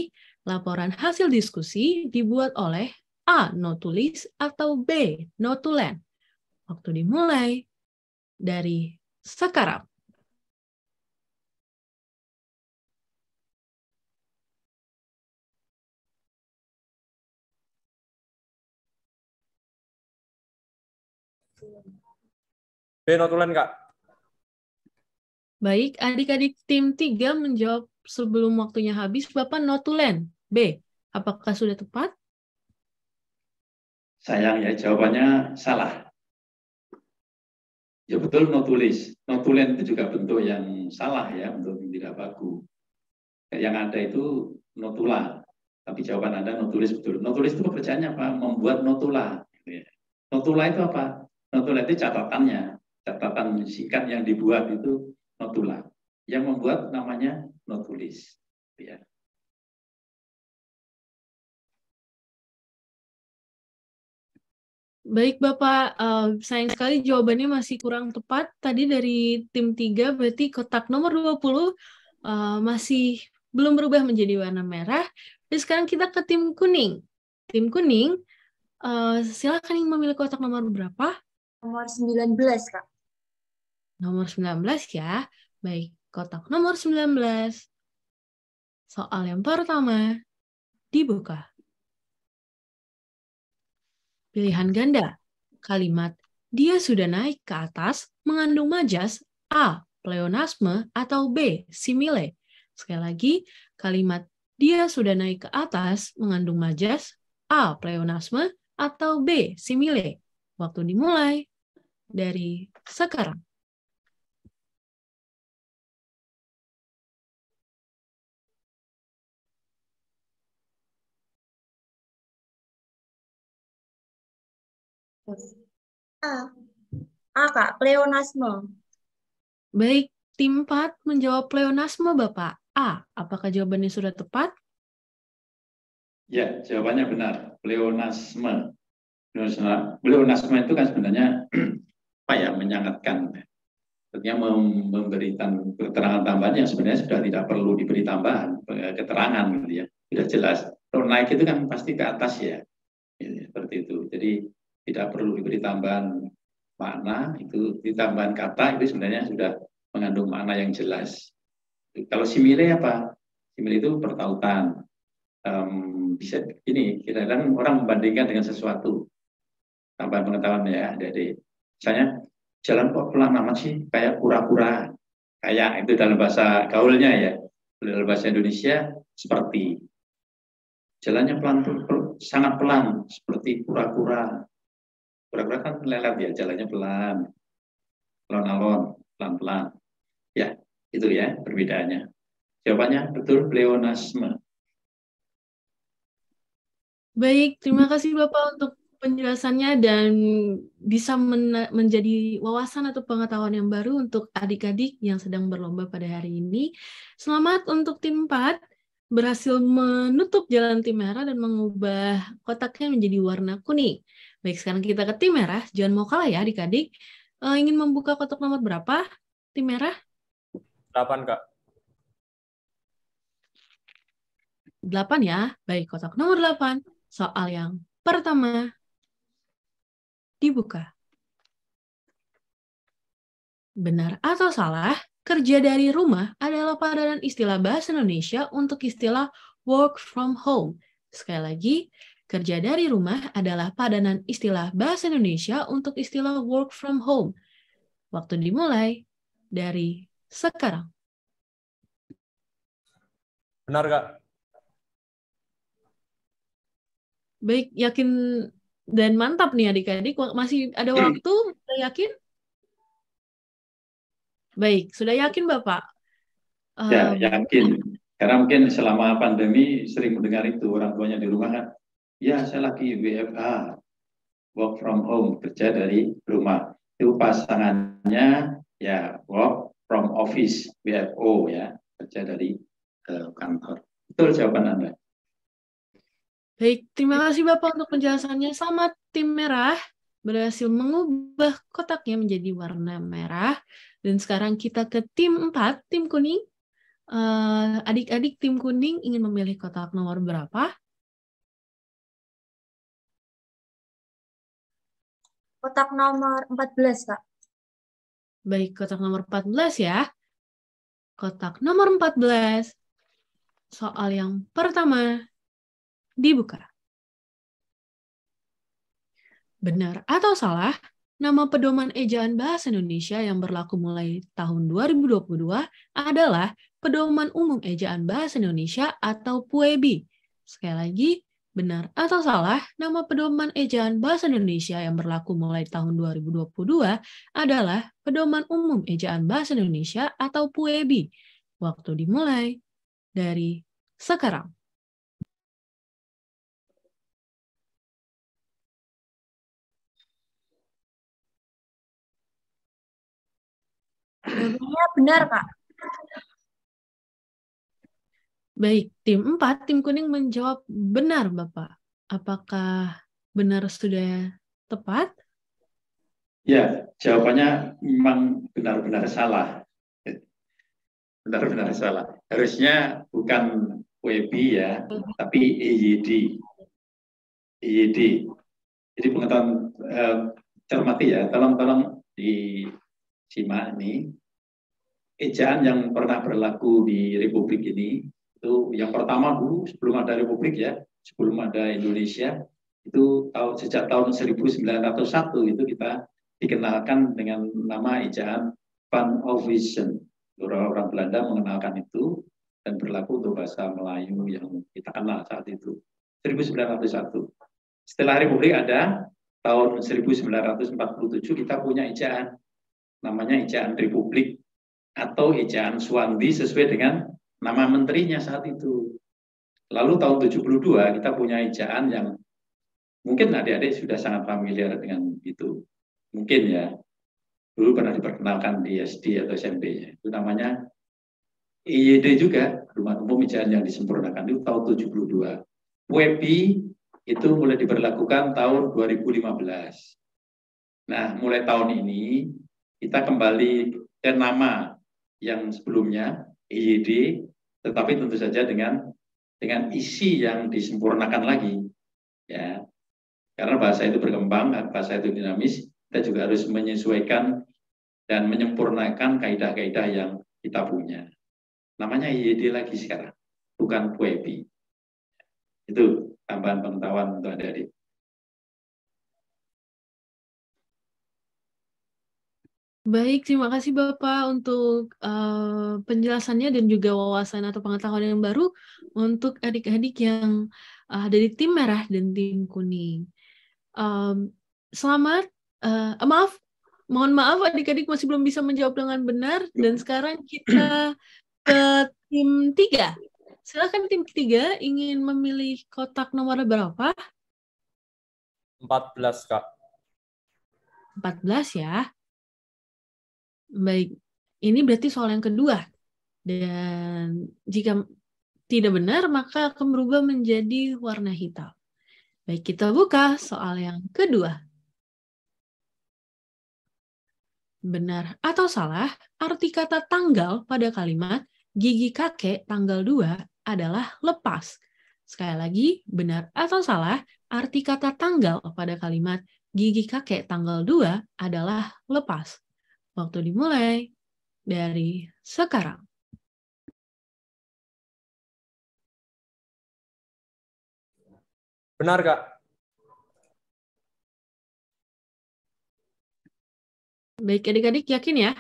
[SPEAKER 1] laporan hasil diskusi dibuat oleh A. Notulis atau B. Notulen. Waktu dimulai dari sekarang.
[SPEAKER 2] B. Notulen, Kak.
[SPEAKER 1] Baik, adik-adik tim 3 menjawab sebelum waktunya habis. Bapak notulen. B. Apakah sudah tepat?
[SPEAKER 4] Sayang ya, jawabannya salah. Ya betul, notulis. Notulen itu juga bentuk yang salah ya, bentuk yang tidak baku. Yang ada itu notula. Tapi jawaban Anda notulis betul. Notulis itu pekerjaannya apa? Membuat notula. Notula itu apa? Notula itu catatannya. Catatan singkat yang dibuat itu notula. Yang membuat namanya notulis. Ya.
[SPEAKER 1] Baik Bapak, sayang sekali jawabannya masih kurang tepat. Tadi dari tim 3, berarti kotak nomor 20 masih belum berubah menjadi warna merah. Dan sekarang kita ke tim kuning. Tim kuning, silakan yang memilih kotak nomor berapa?
[SPEAKER 3] Nomor 19, Kak.
[SPEAKER 1] Nomor 19 ya. Baik, kotak nomor 19. Soal yang pertama dibuka. Pilihan ganda. Kalimat dia sudah naik ke atas mengandung majas A. Pleonasme atau B. Simile. Sekali lagi, kalimat dia sudah naik ke atas mengandung majas A. Pleonasme atau B. Simile. Waktu dimulai dari sekarang.
[SPEAKER 3] A, Kak. Pleonasme.
[SPEAKER 1] Baik, tim 4 menjawab pleonasme, Bapak. A. Apakah jawabannya sudah tepat?
[SPEAKER 4] Ya, jawabannya benar. Pleonasme. Pleonasme itu kan sebenarnya apa ya, menyangatkan, artinya memberikan keterangan tambahan yang sebenarnya sudah tidak perlu diberi tambahan keterangan gitu ya, sudah jelas. Kalau naik itu kan pasti ke atas ya, seperti itu. Jadi tidak perlu diberi tambahan makna, itu ditambahan kata itu sebenarnya sudah mengandung makna yang jelas. Kalau simile apa? Simile itu pertautan. Bisa ini, kadang orang membandingkan dengan sesuatu. Tambahan pengetahuan ya, adik-adik. Misalnya, jalan kok pelan amat sih, kayak kura-kura. Kayak itu dalam bahasa gaulnya ya. Dalam bahasa Indonesia, seperti. Jalannya pelan, sangat pelan, seperti kura-kura. Kura-kura kan lelet ya, jalannya pelan. Alon-alon, pelan-pelan. Ya, itu ya perbedaannya. Jawabannya betul, pleonasme.
[SPEAKER 1] Baik, terima kasih Bapak untuk penjelasannya dan bisa menjadi wawasan atau pengetahuan yang baru untuk adik-adik yang sedang berlomba pada hari ini. Selamat untuk tim 4 berhasil menutup jalan tim merah dan mengubah kotaknya menjadi warna kuning. Baik, sekarang kita ke tim merah. Jangan mau kalah ya adik-adik. Ingin membuka kotak nomor berapa? Tim merah?
[SPEAKER 2] 8, Kak.
[SPEAKER 1] 8 ya. Baik, kotak nomor 8. Soal yang pertama dibuka. Benar atau salah, kerja dari rumah adalah padanan istilah bahasa Indonesia untuk istilah work from home. Sekali lagi, kerja dari rumah adalah padanan istilah bahasa Indonesia untuk istilah work from home. Waktu dimulai dari sekarang.
[SPEAKER 2] Benar, Kak.
[SPEAKER 1] Baik, yakin dan mantap nih adik-adik. Masih ada waktu? Sudah yakin? Baik, sudah yakin Bapak?
[SPEAKER 4] Ya, yakin. Karena mungkin selama pandemi sering mendengar itu, orang tuanya di rumah kan, ya saya lagi WFH, work from home, kerja dari rumah. Itu pasangannya ya work from office, WFO ya, kerja dari kantor. Betul jawaban Anda.
[SPEAKER 1] Baik, terima kasih Bapak untuk penjelasannya. Selamat tim merah berhasil mengubah kotaknya menjadi warna merah. Dan sekarang kita ke tim 4, tim kuning. Adik-adik tim kuning ingin memilih kotak nomor berapa?
[SPEAKER 3] Kotak nomor 14, Kak.
[SPEAKER 1] Baik, kotak nomor 14 ya. Kotak nomor 14. Soal yang pertama dibuka. Benar atau salah, nama pedoman ejaan bahasa Indonesia yang berlaku mulai tahun 2022 adalah Pedoman Umum Ejaan Bahasa Indonesia atau PUEBI. Sekali lagi, benar atau salah, nama pedoman ejaan bahasa Indonesia yang berlaku mulai tahun 2022 adalah Pedoman Umum Ejaan Bahasa Indonesia atau PUEBI. Waktu dimulai dari sekarang.
[SPEAKER 3] Jawabannya benar, Kak.
[SPEAKER 1] Baik, tim 4, tim kuning menjawab benar, Bapak. Apakah benar sudah tepat?
[SPEAKER 4] Ya, jawabannya memang benar-benar salah. Benar-benar salah. Harusnya bukan PUEBI ya, tapi EYD. EYD. Jadi pengetahuan cermati ya, tolong disimak ini. Ejaan yang pernah berlaku di Republik ini, itu yang pertama dulu sebelum ada Republik ya, sebelum ada Indonesia, itu sejak tahun 1901 itu kita dikenalkan dengan nama ejaan Van Ovisen. Orang Belanda mengenalkan itu dan berlaku untuk bahasa Melayu yang kita kenal saat itu. 1901. Setelah Republik ada, tahun 1947 kita punya ejaan, namanya ejaan Republik atau ejaan Suwandi sesuai dengan nama menterinya saat itu. Lalu tahun 72 kita punya ejaan yang mungkin adik-adik sudah sangat familiar dengan itu. Mungkin ya, dulu pernah diperkenalkan di SD atau SMP. Itu namanya EYD juga, Pedoman Umum Ejaan yang disempurnakan itu tahun 72. PUEBI itu mulai diberlakukan tahun 2015. Nah, mulai tahun ini kita kembali ke nama yang sebelumnya, IYD, tetapi tentu saja dengan isi yang disempurnakan lagi. Ya, karena bahasa itu berkembang, bahasa itu dinamis, kita juga harus menyesuaikan dan menyempurnakan kaidah-kaidah yang kita punya. Namanya IYD lagi sekarang, bukan PUEBI. Itu tambahan pengetahuan untuk adik-adik.
[SPEAKER 1] Baik, terima kasih Bapak untuk penjelasannya dan juga wawasan atau pengetahuan yang baru untuk adik-adik yang ada di tim merah dan tim kuning. Selamat, mohon maaf adik-adik masih belum bisa menjawab dengan benar, dan sekarang kita ke tim 3. Silakan tim 3 ingin memilih kotak nomor berapa?
[SPEAKER 2] 14, Kak.
[SPEAKER 1] 14 ya. Baik, ini berarti soal yang kedua. Dan jika tidak benar, maka akan berubah menjadi warna hitam. Baik, kita buka soal yang kedua. Benar atau salah, arti kata tanggal pada kalimat gigi kakek tanggal 2 adalah lepas. Sekali lagi, benar atau salah, arti kata tanggal pada kalimat gigi kakek tanggal 2 adalah lepas. Waktu dimulai dari sekarang.
[SPEAKER 2] Benar, Kak.
[SPEAKER 1] Baik, adik-adik yakin ya?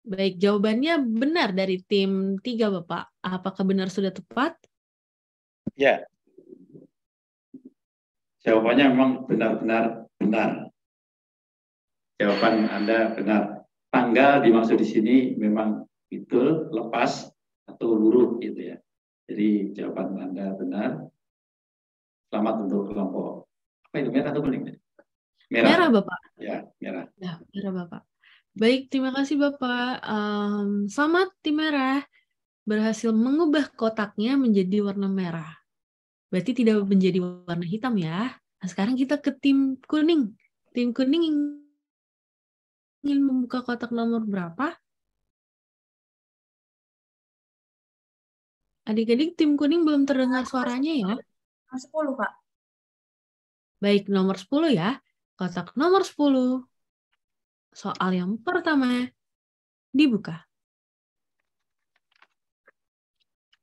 [SPEAKER 1] Baik, jawabannya benar dari tim 3, Bapak. Apakah benar sudah tepat?
[SPEAKER 4] Ya. Jawabannya memang benar-benar benar. Jawaban Anda benar. Tanggal dimaksud di sini memang betul, lepas atau luruh gitu ya. Jadi jawaban Anda benar. Selamat untuk kelompok. Apa itu, merah atau kuning? Merah.
[SPEAKER 1] Merah, Bapak.
[SPEAKER 4] Ya, merah.
[SPEAKER 1] Ya, merah, Bapak. Baik, terima kasih Bapak. Selamat tim merah berhasil mengubah kotaknya menjadi warna merah. Berarti tidak menjadi warna hitam ya. Nah, sekarang kita ke tim kuning. Tim kuning ingin membuka kotak nomor berapa? Adik-adik tim kuning belum terdengar suaranya ya.
[SPEAKER 3] 10, Kak.
[SPEAKER 1] Baik, nomor 10 ya. Kotak nomor 10. Soal yang pertama dibuka.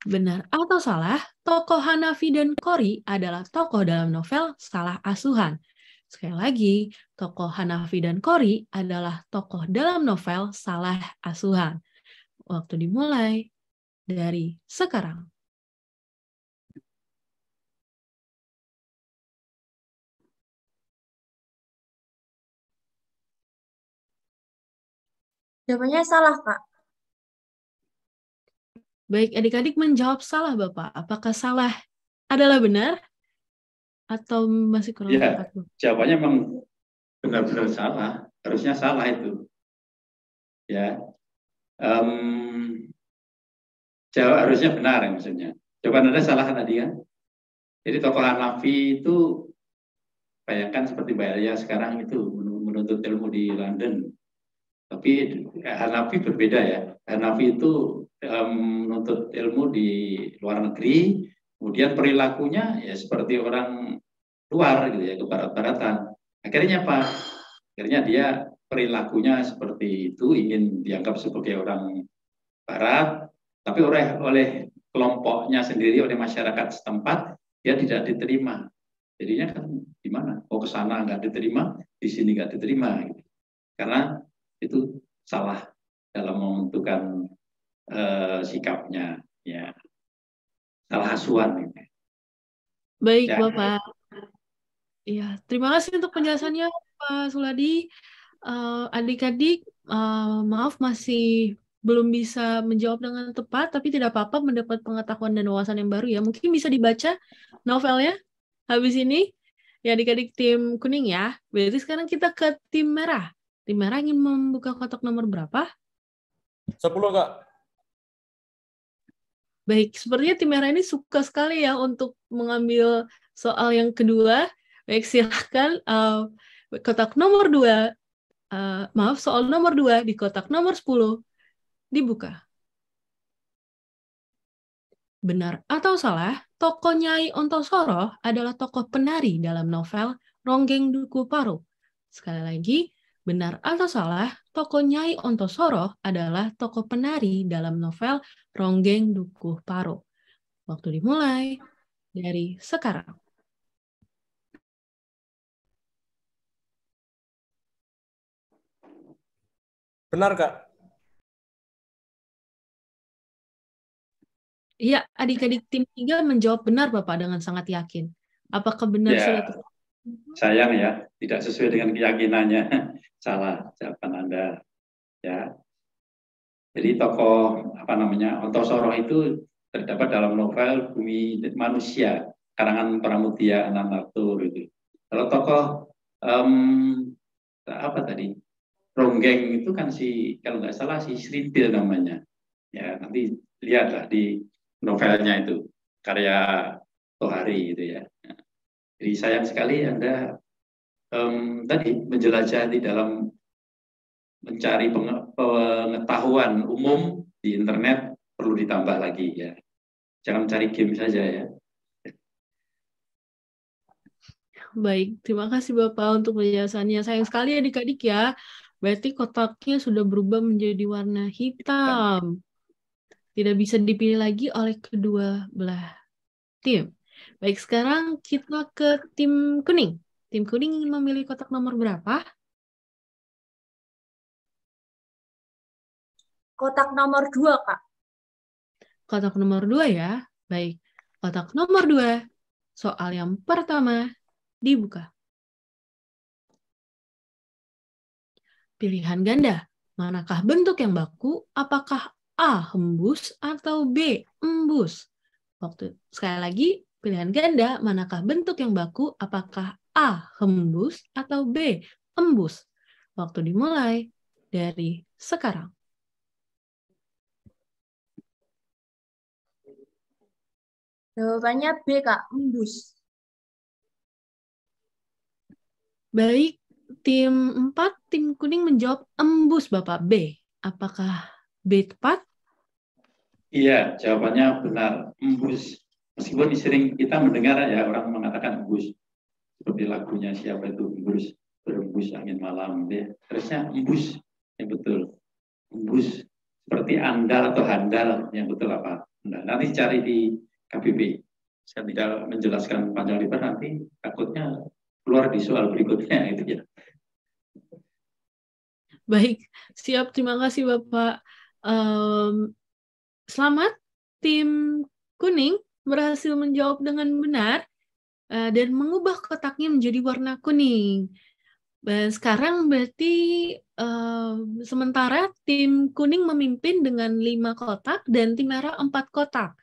[SPEAKER 1] Benar atau salah, tokoh Hanafi dan Qori adalah tokoh dalam novel Salah Asuhan. Sekali lagi, tokoh Hanafi dan Qori adalah tokoh dalam novel Salah Asuhan. Waktu dimulai dari sekarang.
[SPEAKER 3] Jawabannya salah, Kak.
[SPEAKER 1] Baik, adik-adik menjawab salah, Bapak. Apakah salah adalah benar? Atau masih kurang tepat?
[SPEAKER 4] Jawabannya memang benar-benar salah. Harusnya salah itu. Ya. Harusnya benar ya maksudnya. Jawaban Anda salah tadi kan? Jadi tokoh Hanafi itu, bayangkan seperti Mbak Elia sekarang itu menuntut ilmu di London. Tapi Hanafi berbeda ya. Hanafi itu menuntut ilmu di luar negeri, kemudian perilakunya ya seperti orang luar gitu ya, ke barat-baratan. Akhirnya apa? Akhirnya dia perilakunya seperti itu, ingin dianggap sebagai orang barat, tapi oleh kelompoknya sendiri, oleh masyarakat setempat, dia tidak diterima. Jadinya kan di mana? Oh, ke sana nggak diterima, di sini nggak diterima. Gitu. Karena itu salah dalam menentukan sikapnya, ya, salah asuhan. Gitu.
[SPEAKER 1] Baik, ya. Bapak. Ya, terima kasih untuk penjelasannya, Pak Suladi. Adik-adik, maaf masih belum bisa menjawab dengan tepat, tapi tidak apa-apa, mendapat pengetahuan dan wawasan yang baru ya. Mungkin bisa dibaca novelnya habis ini. Ya, adik-adik tim kuning ya. Berarti sekarang kita ke tim merah. Tim merah ingin membuka kotak nomor berapa?
[SPEAKER 2] 10, Kak.
[SPEAKER 1] Baik, sepertinya tim merah ini suka sekali ya untuk mengambil soal yang kedua. Baik, silakan kotak nomor 2. Maaf, soal nomor 2 di kotak nomor 10 dibuka. Benar atau salah, tokoh Nyai Ontosoro adalah tokoh penari dalam novel Ronggeng Duku Paro. Sekali lagi, benar atau salah, tokoh Nyai Ontosoro adalah tokoh penari dalam novel Ronggeng Duku Paro. Waktu dimulai dari sekarang.
[SPEAKER 2] Benar, Kak?
[SPEAKER 1] Iya, adik-adik tim 3 menjawab benar Bapak dengan sangat yakin. Apakah benar sudah
[SPEAKER 4] Ya, sayang ya, tidak sesuai dengan keyakinannya. Salah jawaban Anda. Ya. Jadi tokoh Ontosoro itu terdapat dalam novel Bumi Manusia karangan Pramudia Anantatur itu. Kalau tokoh apa tadi? Ronggeng itu kan kalau nggak salah si Srintil namanya. Ya, nanti lihatlah di novelnya itu karya Tohari itu ya. Jadi sayang sekali Anda tadi menjelajah di dalam mencari pengetahuan umum di internet perlu ditambah lagi ya. Jangan cari game saja ya.
[SPEAKER 1] Baik, terima kasih Bapak untuk penjelasannya. Sayang sekali adik-adik ya, berarti kotaknya sudah berubah menjadi warna hitam. Tidak bisa dipilih lagi oleh kedua belah tim. Baik, sekarang kita ke tim kuning. Tim kuning ingin memilih kotak nomor berapa?
[SPEAKER 3] Kotak nomor 2, Kak.
[SPEAKER 1] Kotak nomor 2 ya. Baik, kotak nomor 2. Soal yang pertama dibuka. Pilihan ganda. Manakah bentuk yang baku? Apakah A, hembus atau B, embus? Sekali lagi, pilihan ganda. Manakah bentuk yang baku? Apakah A, hembus atau B, embus? Waktu dimulai dari sekarang.
[SPEAKER 3] Jawabannya B, Kak, embus.
[SPEAKER 1] Baik, tim 4, tim kuning menjawab embus, Bapak. B. Apakah B tepat?
[SPEAKER 4] Iya, jawabannya benar, embus. Meskipun sering kita mendengar ya orang mengatakan embus. Seperti lagunya siapa itu, embus, berembus angin malam. Ya. Terusnya embus, yang betul. Embus, seperti andal atau handal, yang betul apa? Nah, nanti cari di KBB. Saya tidak menjelaskan panjang lebar, nanti takutnya keluar di soal berikutnya itu ya.
[SPEAKER 1] Baik, siap. Terima kasih Bapak. Selamat, tim kuning berhasil menjawab dengan benar dan mengubah kotaknya menjadi warna kuning. Sekarang berarti sementara tim kuning memimpin dengan 5 kotak dan tim merah 4 kotak.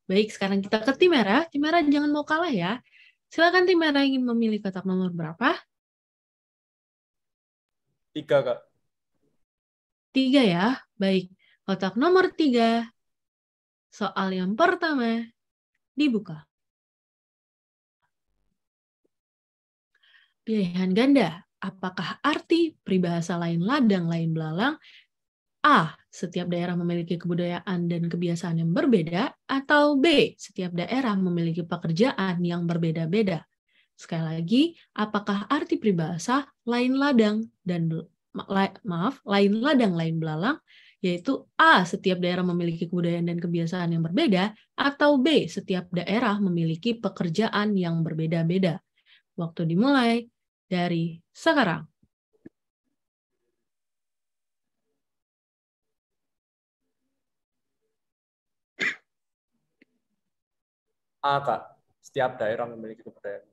[SPEAKER 1] Baik, sekarang kita ke tim merah. Tim merah jangan mau kalah ya. Silakan tim merah ingin memilih kotak nomor berapa?
[SPEAKER 2] 3, Kak.
[SPEAKER 1] 3 ya. Baik, kotak nomor 3. Soal yang pertama dibuka. Pilihan ganda. Apakah arti peribahasa lain ladang, lain belalang? A. Setiap daerah memiliki kebudayaan dan kebiasaan yang berbeda. Atau B. Setiap daerah memiliki pekerjaan yang berbeda-beda. Sekali lagi, apakah arti peribahasa lain ladang dan lain ladang, lain belalang? Yaitu A. Setiap daerah memiliki kebudayaan dan kebiasaan yang berbeda. Atau B. Setiap daerah memiliki pekerjaan yang berbeda-beda. Waktu dimulai dari sekarang.
[SPEAKER 2] A, Kak. Setiap daerah memiliki kebudayaan.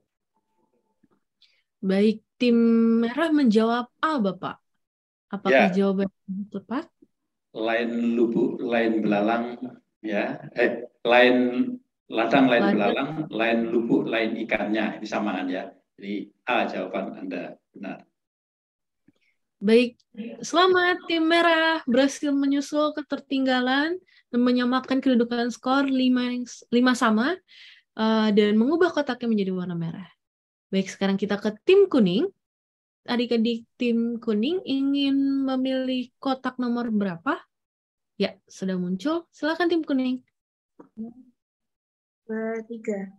[SPEAKER 1] Baik, tim merah menjawab A, Bapak. Apakah jawaban tepat?
[SPEAKER 4] Lain lubuk, lain belalang, ya. Lain ladang, lain belalang, lain lubuk, lain ikannya. Ini samaan ya. Jadi A jawaban Anda benar.
[SPEAKER 1] Baik, selamat tim merah berhasil menyusul ketertinggalan dan menyamakan kedudukan skor 5 sama dan mengubah kotaknya menjadi warna merah. Baik, sekarang kita ke tim kuning. Adik-adik tim kuning ingin memilih kotak nomor berapa? Ya, sudah muncul. Silakan tim kuning.
[SPEAKER 3] 23.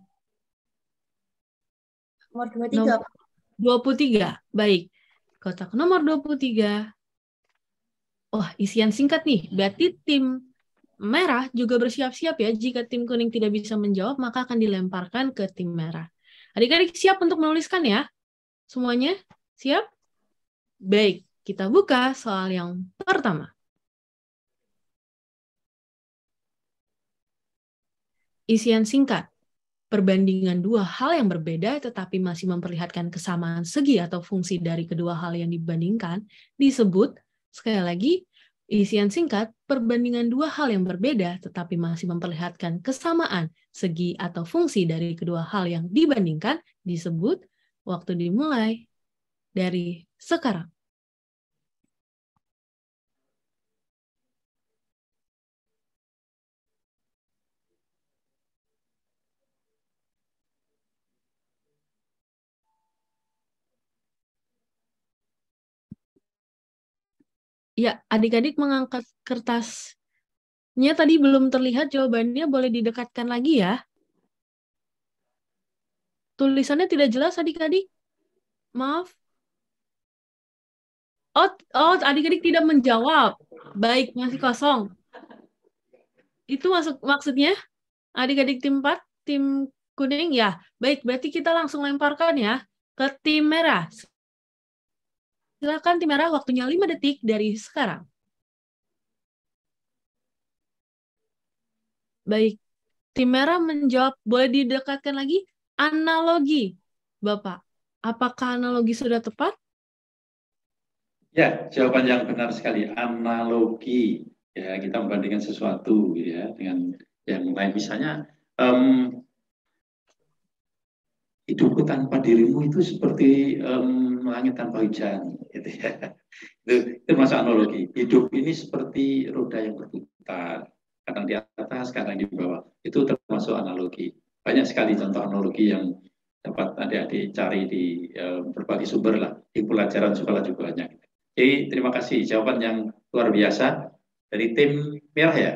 [SPEAKER 3] Nomor 23.
[SPEAKER 1] 23. Baik. Kotak nomor 23. Wah, isian singkat nih. Berarti tim merah juga bersiap-siap ya. Jika tim kuning tidak bisa menjawab, maka akan dilemparkan ke tim merah. Adik-adik siap untuk menuliskan ya? Semuanya siap? Baik, kita buka soal yang pertama. Isian singkat. Perbandingan dua hal yang berbeda tetapi masih memperlihatkan kesamaan segi atau fungsi dari kedua hal yang dibandingkan disebut, sekali lagi, isian singkat, perbandingan dua hal yang berbeda tetapi masih memperlihatkan kesamaan segi atau fungsi dari kedua hal yang dibandingkan disebut, waktu dimulai dari sekarang. Ya, adik-adik mengangkat kertasnya tadi belum terlihat jawabannya, boleh didekatkan lagi ya. Tulisannya tidak jelas adik-adik. Maaf. Oh, adik-adik tidak menjawab. Baik, masih kosong. Itu maksudnya adik-adik tim 4, tim kuning ya. Baik, berarti kita langsung lemparkan ya ke tim merah. Silakan tim merah, waktunya 5 detik dari sekarang. Baik, tim merah menjawab, boleh didekatkan lagi, analogi. Bapak, apakah analogi sudah tepat?
[SPEAKER 4] Ya, jawaban yang benar sekali. Analogi. Ya, kita membandingkan sesuatu ya dengan yang lain. Misalnya, hidupku tanpa dirimu itu seperti langit tanpa hujan, gitu ya. Itu masuk analogi. Hidup ini seperti roda yang berputar, kadang di atas, kadang di bawah. Itu termasuk analogi. Banyak sekali contoh analogi yang dapat adik-adik cari di berbagai sumber lah, di pelajaran sekolah juga banyak. Jadi terima kasih, jawaban yang luar biasa dari tim merah ya.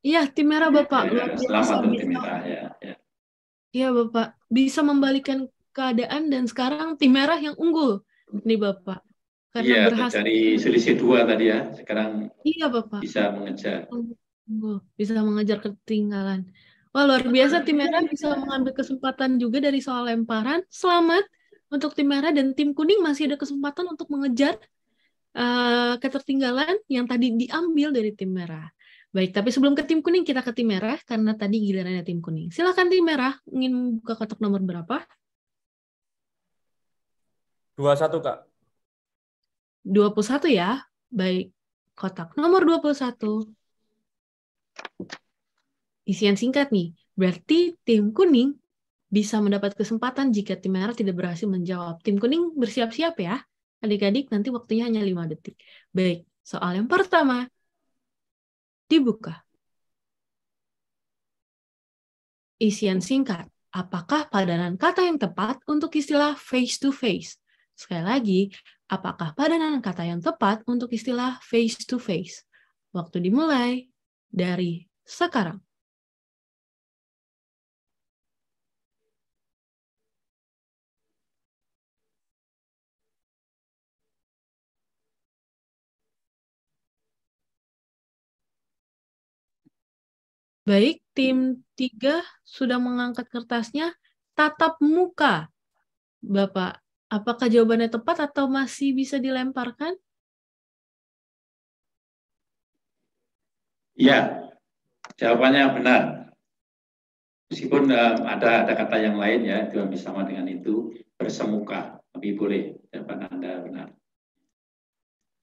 [SPEAKER 1] Iya, tim merah Bapak.
[SPEAKER 4] Ya, selamat untuk tim merah ya.
[SPEAKER 1] Iya Bapak, bisa membalikan keadaan dan sekarang tim merah yang unggul nih Bapak. Karena
[SPEAKER 4] Iya,
[SPEAKER 1] berhasil
[SPEAKER 4] dari selisih 2 tadi ya, sekarang
[SPEAKER 1] iya Bapak.
[SPEAKER 4] bisa mengejar.
[SPEAKER 1] Bisa mengejar ketinggalan. Wah, luar biasa tim merah bisa mengambil kesempatan juga dari soal lemparan. Selamat untuk tim merah, dan tim kuning masih ada kesempatan untuk mengejar ketertinggalan yang tadi diambil dari tim merah. Baik, tapi sebelum ke tim kuning, kita ke tim merah, karena tadi gilirannya tim kuning. Silakan tim merah, ingin buka kotak nomor berapa?
[SPEAKER 2] 21, Kak.
[SPEAKER 1] 21 ya. Baik, kotak nomor 21. Isian singkat nih, berarti tim kuning bisa mendapat kesempatan jika tim merah tidak berhasil menjawab. Tim kuning bersiap-siap ya. Adik-adik, nanti waktunya hanya 5 detik. Baik, soal yang pertama. Dibuka. Isian singkat. Apakah padanan kata yang tepat untuk istilah face to face? Sekali lagi, apakah padanan kata yang tepat untuk istilah face to face? Waktu dimulai dari sekarang. Baik, tim 3 sudah mengangkat kertasnya. Tatap muka. Bapak, apakah jawabannya tepat atau masih bisa dilemparkan?
[SPEAKER 4] Iya, jawabannya benar. Meskipun ada kata yang lain ya, itu yang sama dengan itu, bersemuka. Tapi boleh, jawaban Anda benar.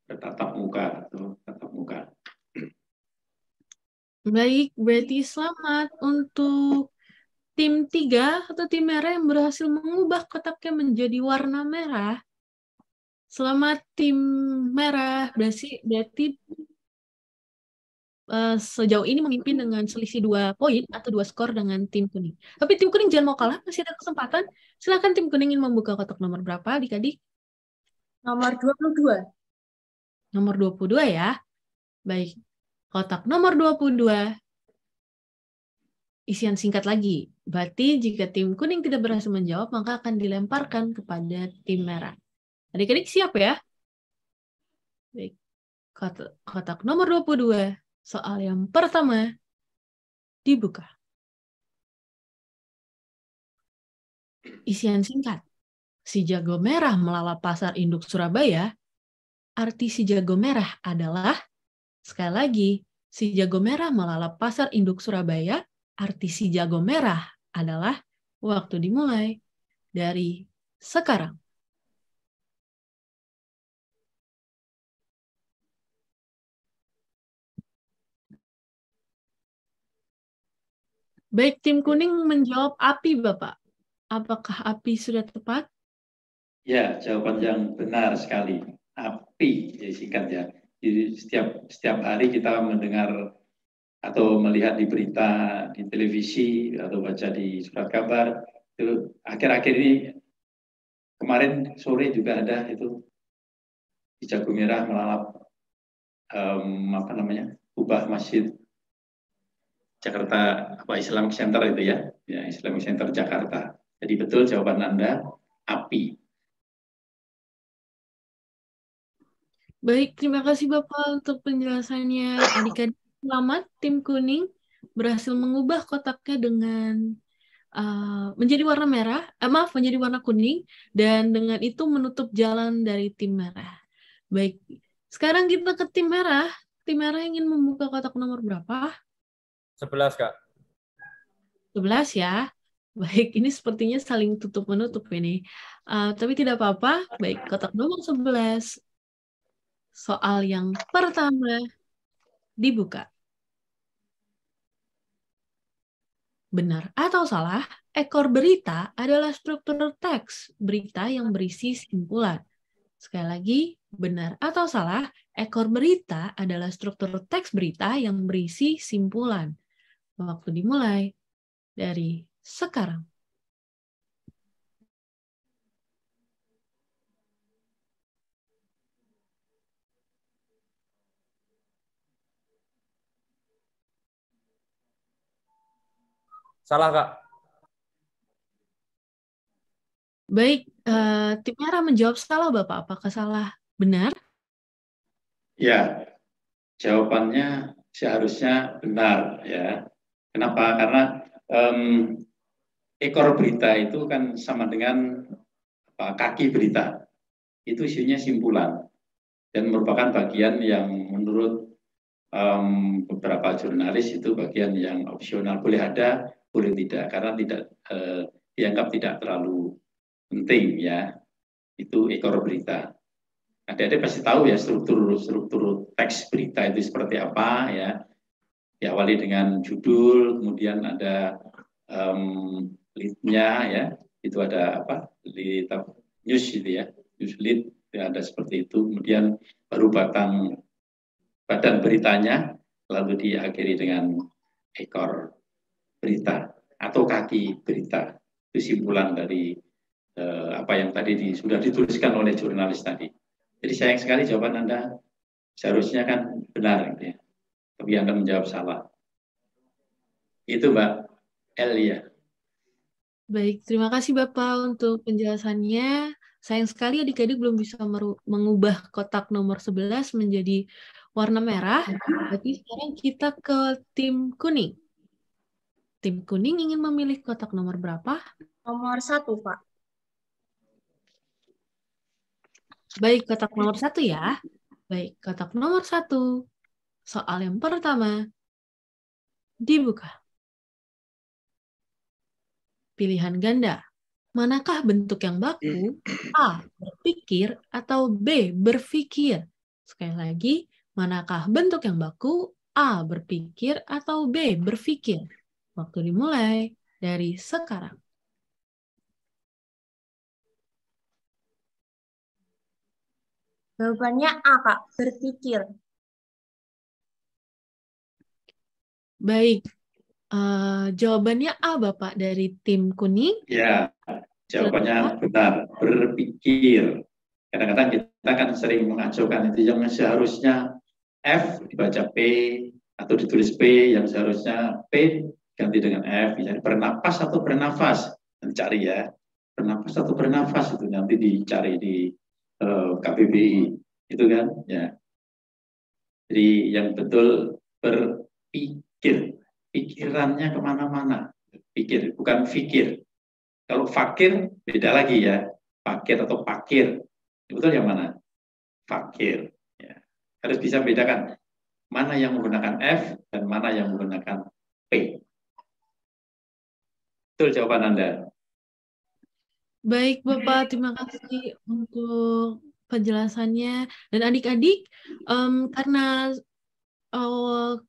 [SPEAKER 4] Bertatap muka atau tatap muka.
[SPEAKER 1] Baik, berarti selamat untuk tim 3 atau tim merah yang berhasil mengubah kotaknya menjadi warna merah. Selamat tim merah. Berarti sejauh ini memimpin dengan selisih 2 poin atau 2 skor dengan tim kuning. Tapi tim kuning jangan mau kalah, masih ada kesempatan. Silakan tim kuning ingin membuka kotak nomor berapa, adik-adik?
[SPEAKER 3] Nomor 22.
[SPEAKER 1] Nomor 22 ya. Baik. Kotak nomor 22. Isian singkat lagi. Berarti jika tim kuning tidak berhasil menjawab, maka akan dilemparkan kepada tim merah. Adik-adik siap ya? Baik. Kotak nomor 22. Soal yang pertama dibuka. Isian singkat. Si jago merah melalap pasar induk Surabaya. Arti si jago merah adalah, sekali lagi, si jago merah melalap pasar induk Surabaya. Arti si jago merah adalah, waktu dimulai dari sekarang. Baik, tim kuning menjawab api, Bapak. Apakah api sudah tepat?
[SPEAKER 4] Ya, jawaban yang benar sekali. Api, ya singkat ya. Jadi setiap hari kita mendengar atau melihat di berita, di televisi, atau baca di surat kabar, itu akhir-akhir ini, kemarin sore juga ada itu, di jago merah melalap kubah masjid Jakarta Islamic Center itu ya Islamic Center Jakarta. Jadi betul jawaban Anda, api.
[SPEAKER 1] Baik, terima kasih Bapak untuk penjelasannya. Adik-adik, selamat, tim kuning berhasil mengubah kotaknya dengan menjadi warna merah, menjadi warna kuning, dan dengan itu menutup jalan dari tim merah. Baik, sekarang kita ke tim merah. Tim merah ingin membuka kotak nomor berapa?
[SPEAKER 2] 11, Kak.
[SPEAKER 1] 11 ya. Baik, ini sepertinya saling tutup-menutup ini. Tapi tidak apa-apa. Baik, kotak nomor 11. Soal yang pertama dibuka. Benar atau salah, ekor berita adalah struktur teks berita yang berisi simpulan. Sekali lagi, benar atau salah, ekor berita adalah struktur teks berita yang berisi simpulan. Waktu dimulai dari sekarang.
[SPEAKER 2] Salah, Kak.
[SPEAKER 1] Baik, tim merah menjawab salah, Bapak. Apakah salah? Benar?
[SPEAKER 4] Ya, jawabannya seharusnya benar ya. Kenapa? Karena ekor berita itu kan sama dengan kaki berita. Itu isinya simpulan dan merupakan bagian yang menurut beberapa jurnalis itu bagian yang opsional, boleh ada, boleh tidak, karena tidak dianggap tidak terlalu penting ya. Itu ekor berita. Adik-adik pasti tahu ya struktur teks berita itu seperti apa ya. Diawali dengan judul, kemudian ada lead-nya ya, itu ada apa? Lead news itu ya, news lead ya, ada seperti itu. Kemudian baru badan beritanya, lalu diakhiri dengan ekor berita atau kaki berita. Itu simpulan dari apa yang tadi sudah dituliskan oleh jurnalis tadi. Jadi sayang sekali jawaban Anda seharusnya kan benar, gitu ya. Tapi Anda menjawab salah. Itu Mbak Elia.
[SPEAKER 1] Baik, terima kasih Bapak untuk penjelasannya. Sayang sekali adik-adik belum bisa mengubah kotak nomor 11 menjadi warna merah. Jadi sekarang kita ke tim kuning. Tim kuning ingin memilih kotak nomor berapa?
[SPEAKER 3] Nomor 1, Pak.
[SPEAKER 1] Baik, kotak nomor 1 ya. Baik, kotak nomor 1. Soal yang pertama dibuka. Pilihan ganda. Manakah bentuk yang baku? A. Berpikir atau B. Berpikir. Sekali lagi, manakah bentuk yang baku? A. Berpikir atau B. Berpikir. Waktu dimulai dari sekarang.
[SPEAKER 3] Jawabannya A, Kak. Berpikir.
[SPEAKER 1] Baik, jawabannya A, Bapak, dari tim kuning.
[SPEAKER 4] Ya, jawabannya benar. Berpikir. Kadang-kadang kita kan sering mengacukan itu yang seharusnya F dibaca P atau ditulis P, yang seharusnya P ganti dengan F. Misalnya bernapas atau bernafas, nanti cari ya. Bernapas atau bernafas itu nanti dicari di KBBI, itu kan ya. Jadi yang betul berpikir, pikirannya kemana-mana. Pikir, bukan fikir. Kalau fakir beda lagi ya, fakir atau pakir. Betul yang mana? Fakir. Ya. Harus bisa bedakan mana yang menggunakan F dan mana yang menggunakan P. Betul jawaban Anda.
[SPEAKER 1] Baik, Bapak, terima kasih untuk penjelasannya. Dan adik-adik, karena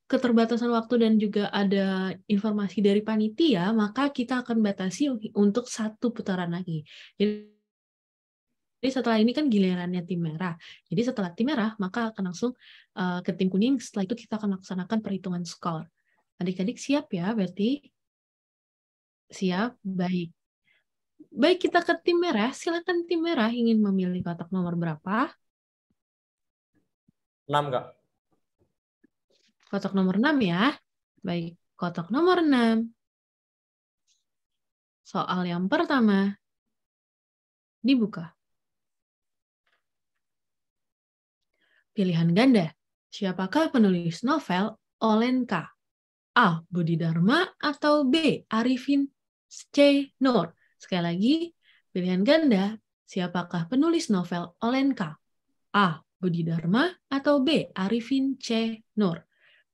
[SPEAKER 1] keterbatasan waktu dan juga ada informasi dari panitia, maka kita akan batasi untuk 1 putaran lagi. Jadi setelah ini kan gilirannya tim merah. Jadi setelah tim merah, maka akan langsung ke tim kuning. Setelah itu kita akan laksanakan perhitungan skor. Adik-adik siap ya, berarti? Siap? Baik. Baik, kita ke tim merah. Silakan tim merah ingin memilih kotak nomor berapa?
[SPEAKER 2] 6, Kak.
[SPEAKER 1] Kotak nomor 6 ya. Baik, kotak nomor 6. Soal yang pertama. Dibuka. Pilihan ganda. Siapakah penulis novel Olenka? A. Budi Dharma atau B. Arifin C. Nur? Sekali lagi, pilihan ganda. Siapakah penulis novel Olenka? A. Budi Dharma atau B. Arifin C. Nur?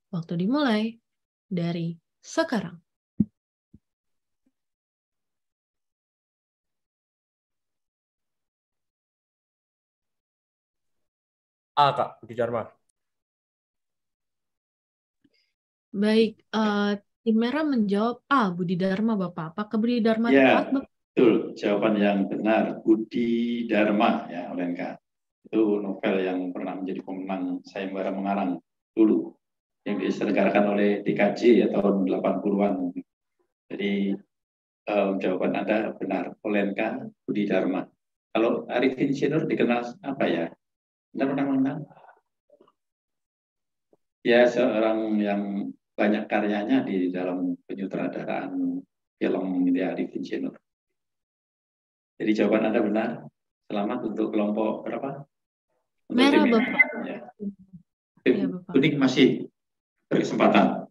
[SPEAKER 1] Waktu dimulai dari sekarang.
[SPEAKER 2] A, Kak. Budi Dharma.
[SPEAKER 1] Baik, tim merah menjawab A. Budi Dharma, Bapak. Apakah Budi Dharma
[SPEAKER 4] Ya,
[SPEAKER 1] tepat, Bapak?
[SPEAKER 4] betul. Jawaban yang benar. Budi Dharma, ya, Olenka. Itu novel yang pernah menjadi pemenang sayembara mengarang dulu, yang diselenggarakan oleh DKJ ya, tahun 80-an. Jadi jawaban Anda benar. Olenka, Budi Dharma. Kalau Arifin Sinur dikenal apa ya? Anda pernah mengenal? Ya, seorang yang banyak karyanya di dalam penyutradaraan film Arifin Sinur. Jadi jawaban Anda benar. Selamat untuk kelompok berapa? Untuk
[SPEAKER 1] Merah,
[SPEAKER 4] tim
[SPEAKER 1] Bapak.
[SPEAKER 4] ya.
[SPEAKER 1] Iya,
[SPEAKER 4] Tim
[SPEAKER 1] Bapak.
[SPEAKER 4] kuning masih berkesempatan.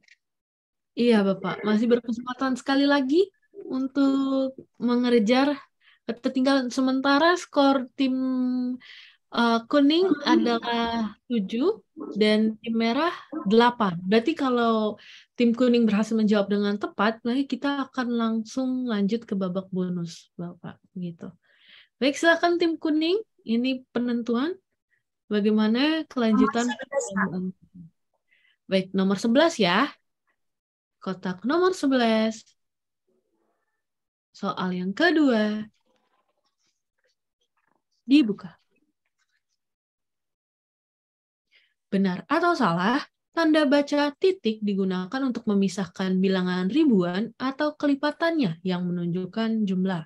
[SPEAKER 1] Iya, Bapak. Masih berkesempatan sekali lagi untuk mengejar ketertinggalan. Sementara skor tim kuning adalah 7 dan tim merah 8. Berarti kalau tim kuning berhasil menjawab dengan tepat, nanti kita akan langsung lanjut ke babak bonus, Bapak. Gitu. Baik, silakan tim kuning. Ini penentuan bagaimana kelanjutan. Baik, nomor 11 ya. Kotak nomor 11. Soal yang kedua. Dibuka. Benar atau salah, tanda baca titik digunakan untuk memisahkan bilangan ribuan atau kelipatannya yang menunjukkan jumlah.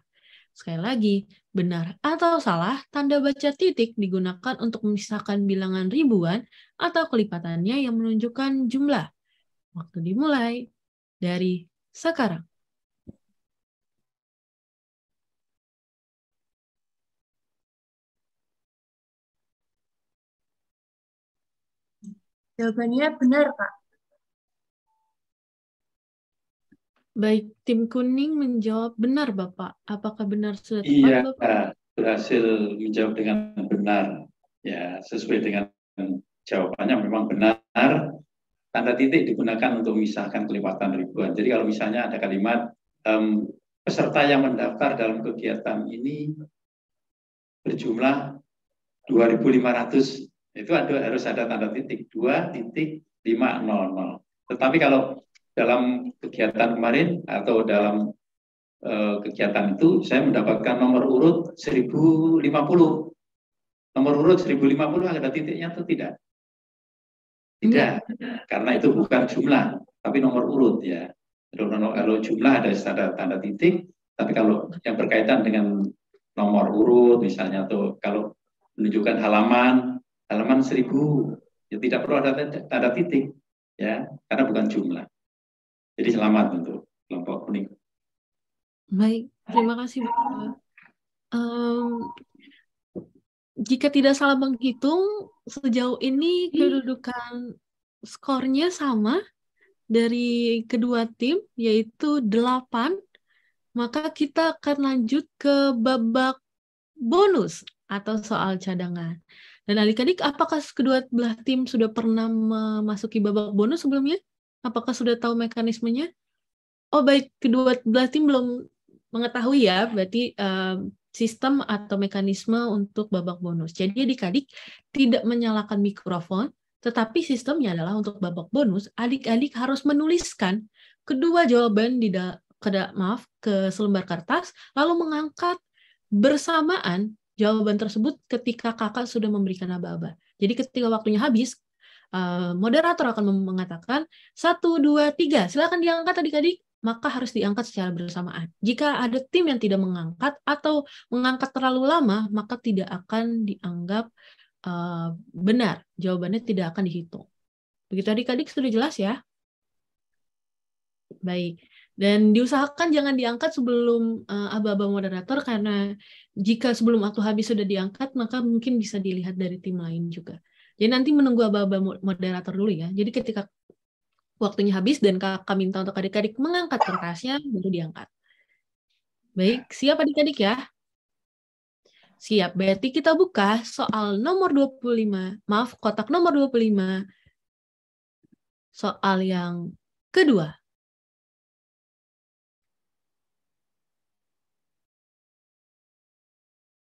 [SPEAKER 1] Sekali lagi, benar atau salah, tanda baca titik digunakan untuk memisahkan bilangan ribuan atau kelipatannya yang menunjukkan jumlah. Waktu dimulai dari sekarang.
[SPEAKER 3] Jawabannya benar, Kak.
[SPEAKER 1] Baik, tim kuning menjawab benar, Bapak. Apakah benar sudah tepat,
[SPEAKER 4] Iya,
[SPEAKER 1] Bapak?
[SPEAKER 4] berhasil menjawab dengan benar. Ya, sesuai dengan jawabannya memang benar. Tanda titik digunakan untuk memisahkan kelipatan ribuan. Jadi kalau misalnya ada kalimat peserta yang mendaftar dalam kegiatan ini berjumlah 2.500, itu harus ada tanda titik 2.500. Tetapi kalau dalam kegiatan kemarin atau dalam kegiatan itu saya mendapatkan nomor urut 1050. Nomor urut 1050 ada titiknya atau tidak? Tidak, karena itu bukan jumlah, tapi nomor urut ya. Kalau jumlah ada tanda titik, tapi kalau yang berkaitan dengan nomor urut misalnya, atau kalau menunjukkan halaman 1000, ya tidak perlu ada tanda titik ya, karena bukan jumlah. Jadi selamat untuk kelompok kuning.
[SPEAKER 1] Baik, terima kasih Bapak. Jika tidak salah menghitung, sejauh ini kedudukan skornya sama dari kedua tim, yaitu 8. Maka kita akan lanjut ke babak bonus atau soal cadangan. Dan adik-adik, apakah kedua belah tim sudah pernah memasuki babak bonus sebelumnya? Apakah sudah tahu mekanismenya? Oh baik, kedua belah tim belum mengetahui ya, berarti sistem atau mekanisme untuk babak bonus. Jadi adik-adik tidak menyalakan mikrofon, tetapi sistemnya adalah untuk babak bonus, adik-adik harus menuliskan kedua jawaban ke selembar kertas, lalu mengangkat bersamaan jawaban tersebut ketika kakak sudah memberikan aba-aba. Jadi ketika waktunya habis, moderator akan mengatakan 1, 2, 3, silakan diangkat adik-adik, maka harus diangkat secara bersamaan. Jika ada tim yang tidak mengangkat atau mengangkat terlalu lama, maka tidak akan dianggap benar. Jawabannya tidak akan dihitung. Begitu adik-adik, sudah jelas ya? Baik. Dan diusahakan jangan diangkat sebelum aba-aba moderator, karena jika sebelum waktu habis sudah diangkat, maka mungkin bisa dilihat dari tim lain juga. Jadi nanti menunggu aba-aba moderator dulu ya. Jadi ketika waktunya habis dan kakak minta untuk adik-adik mengangkat kertasnya, baru diangkat. Baik, siap adik-adik ya? Siap, berarti kita buka soal nomor 25, maaf, kotak nomor 25, soal yang kedua.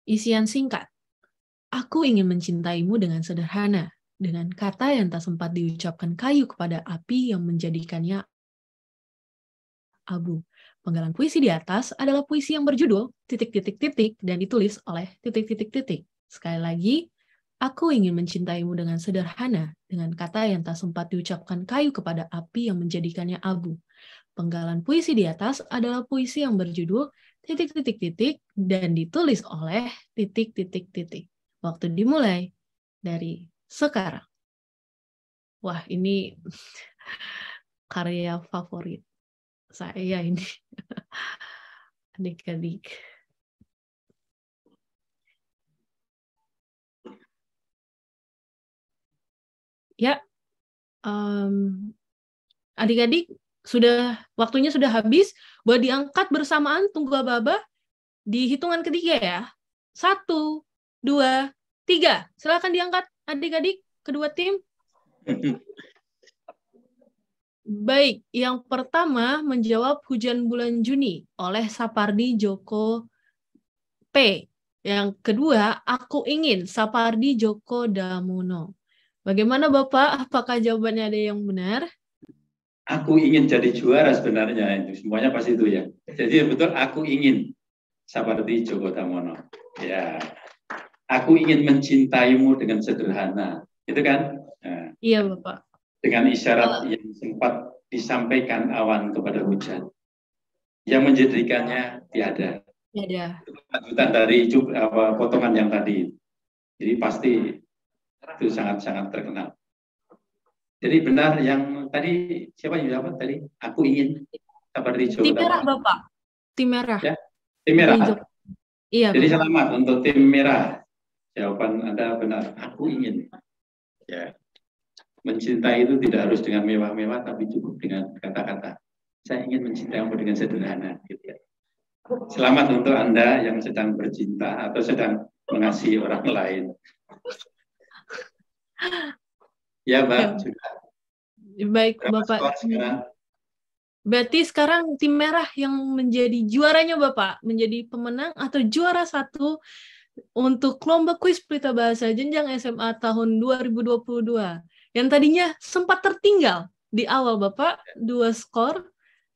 [SPEAKER 1] Isian singkat. Aku ingin mencintaimu dengan sederhana, dengan kata yang tak sempat diucapkan kayu kepada api yang menjadikannya abu. Penggalan puisi di atas adalah puisi yang berjudul ... dan ditulis oleh ... Sekali lagi, aku ingin mencintaimu dengan sederhana, dengan kata yang tak sempat diucapkan kayu kepada api yang menjadikannya abu. Penggalan puisi di atas adalah puisi yang berjudul ... dan ditulis oleh ... Waktu dimulai dari sekarang. Wah, ini karya favorit saya ini. Adik-adik. Ya, adik-adik, waktunya sudah habis. Buat diangkat bersamaan, tunggu aba-aba. Di hitungan ketiga ya. 1, 2, 3. Silakan diangkat adik-adik, kedua tim. Baik, yang pertama menjawab Hujan Bulan Juni oleh Sapardi Djoko P. Yang kedua, Aku Ingin, Sapardi Djoko Damono. Bagaimana Bapak? Apakah jawabannya ada yang benar?
[SPEAKER 4] Aku ingin jadi juara sebenarnya, itu semuanya pasti itu ya. Jadi betul, aku ingin, Sapardi Djoko Damono. Ya, aku ingin mencintaimu dengan sederhana, itu kan? Nah,
[SPEAKER 1] iya Bapak.
[SPEAKER 4] Dengan isyarat yang sempat disampaikan awan kepada hujan, yang menjadikannya tiada.
[SPEAKER 1] Tiada.
[SPEAKER 4] Itu lanjutan dari potongan yang tadi. Jadi pasti itu sangat-sangat terkenal. Jadi benar yang tadi, siapa yang jawab tadi? Aku ingin. Sapardi Djoko Damono. Tim merah Bapak.
[SPEAKER 1] Tim merah.
[SPEAKER 4] Ya, tim merah.
[SPEAKER 1] Iya.
[SPEAKER 4] Jadi selamat untuk tim merah. Jawaban Anda benar. Aku ingin. Ya. Mencintai itu tidak harus dengan mewah-mewah, tapi cukup dengan kata-kata. Saya ingin mencintaimu dengan sederhana. Gitu ya. Selamat untuk Anda yang sedang bercinta atau sedang mengasihi orang lain. Ya, Mbak. Sudah.
[SPEAKER 1] Baik,
[SPEAKER 4] Berapa
[SPEAKER 1] Bapak.
[SPEAKER 4] skor sekarang?
[SPEAKER 1] Berarti sekarang tim merah yang menjadi juaranya Bapak, menjadi pemenang atau juara 1 untuk lomba kuis Pelita Bahasa Jenjang SMA tahun 2022. Yang tadinya sempat tertinggal di awal Bapak, 2 skor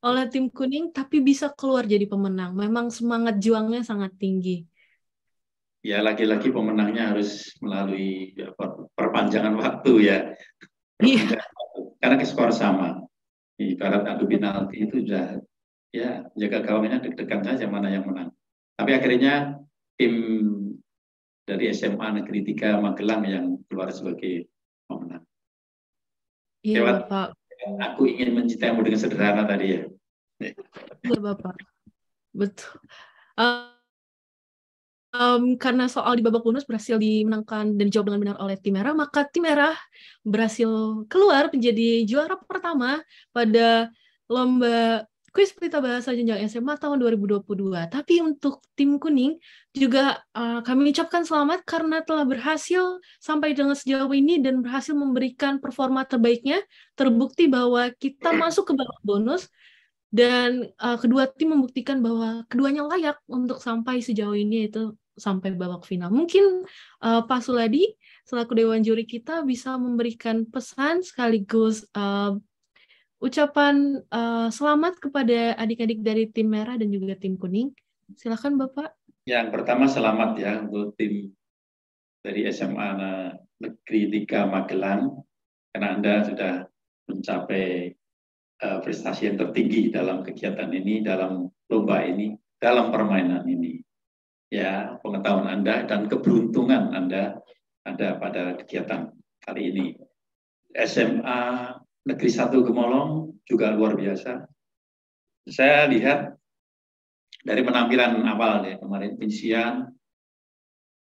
[SPEAKER 1] oleh tim kuning, tapi bisa keluar jadi pemenang. Memang semangat juangnya sangat tinggi.
[SPEAKER 4] ya lagi-lagi pemenangnya harus melalui perpanjangan waktu ya.
[SPEAKER 1] Iya.
[SPEAKER 4] Karena skor sama. Ibarat adu penalti itu sudah ya jaga gawangnya deg-degan saja mana yang menang. Tapi akhirnya tim dari SMA Negeri 3 Magelang yang keluar sebagai pemenang.
[SPEAKER 1] Iya,
[SPEAKER 4] Lewat
[SPEAKER 1] Bapak.
[SPEAKER 4] aku ingin mencintaimu dengan sederhana tadi ya.
[SPEAKER 1] Iya, Bapak. Betul. Karena soal di babak bonus berhasil dimenangkan dan dijawab dengan benar oleh tim merah, maka tim merah berhasil keluar menjadi juara pertama pada lomba kuis pelita bahasa jenjang SMA tahun 2022. Tapi untuk tim kuning juga kami ucapkan selamat karena telah berhasil sampai dengan sejauh ini dan berhasil memberikan performa terbaiknya. Terbukti bahwa kita masuk ke babak bonus dan kedua tim membuktikan bahwa keduanya layak untuk sampai sejauh ini, yaitu sampai babak final. Mungkin Pak Suladi selaku Dewan Juri kita bisa memberikan pesan sekaligus ucapan selamat kepada adik-adik dari tim merah dan juga tim kuning. Silakan Bapak.
[SPEAKER 4] Yang pertama selamat ya untuk tim dari SMA Negeri 3 Magelang, karena Anda sudah mencapai prestasi yang tertinggi dalam kegiatan ini, dalam lomba ini, dalam permainan ini. Ya, pengetahuan Anda dan keberuntungan Anda ada pada kegiatan kali ini. SMA Negeri 1 Gemolong juga luar biasa. Saya lihat dari penampilan awal ya, kemarin Pinsian,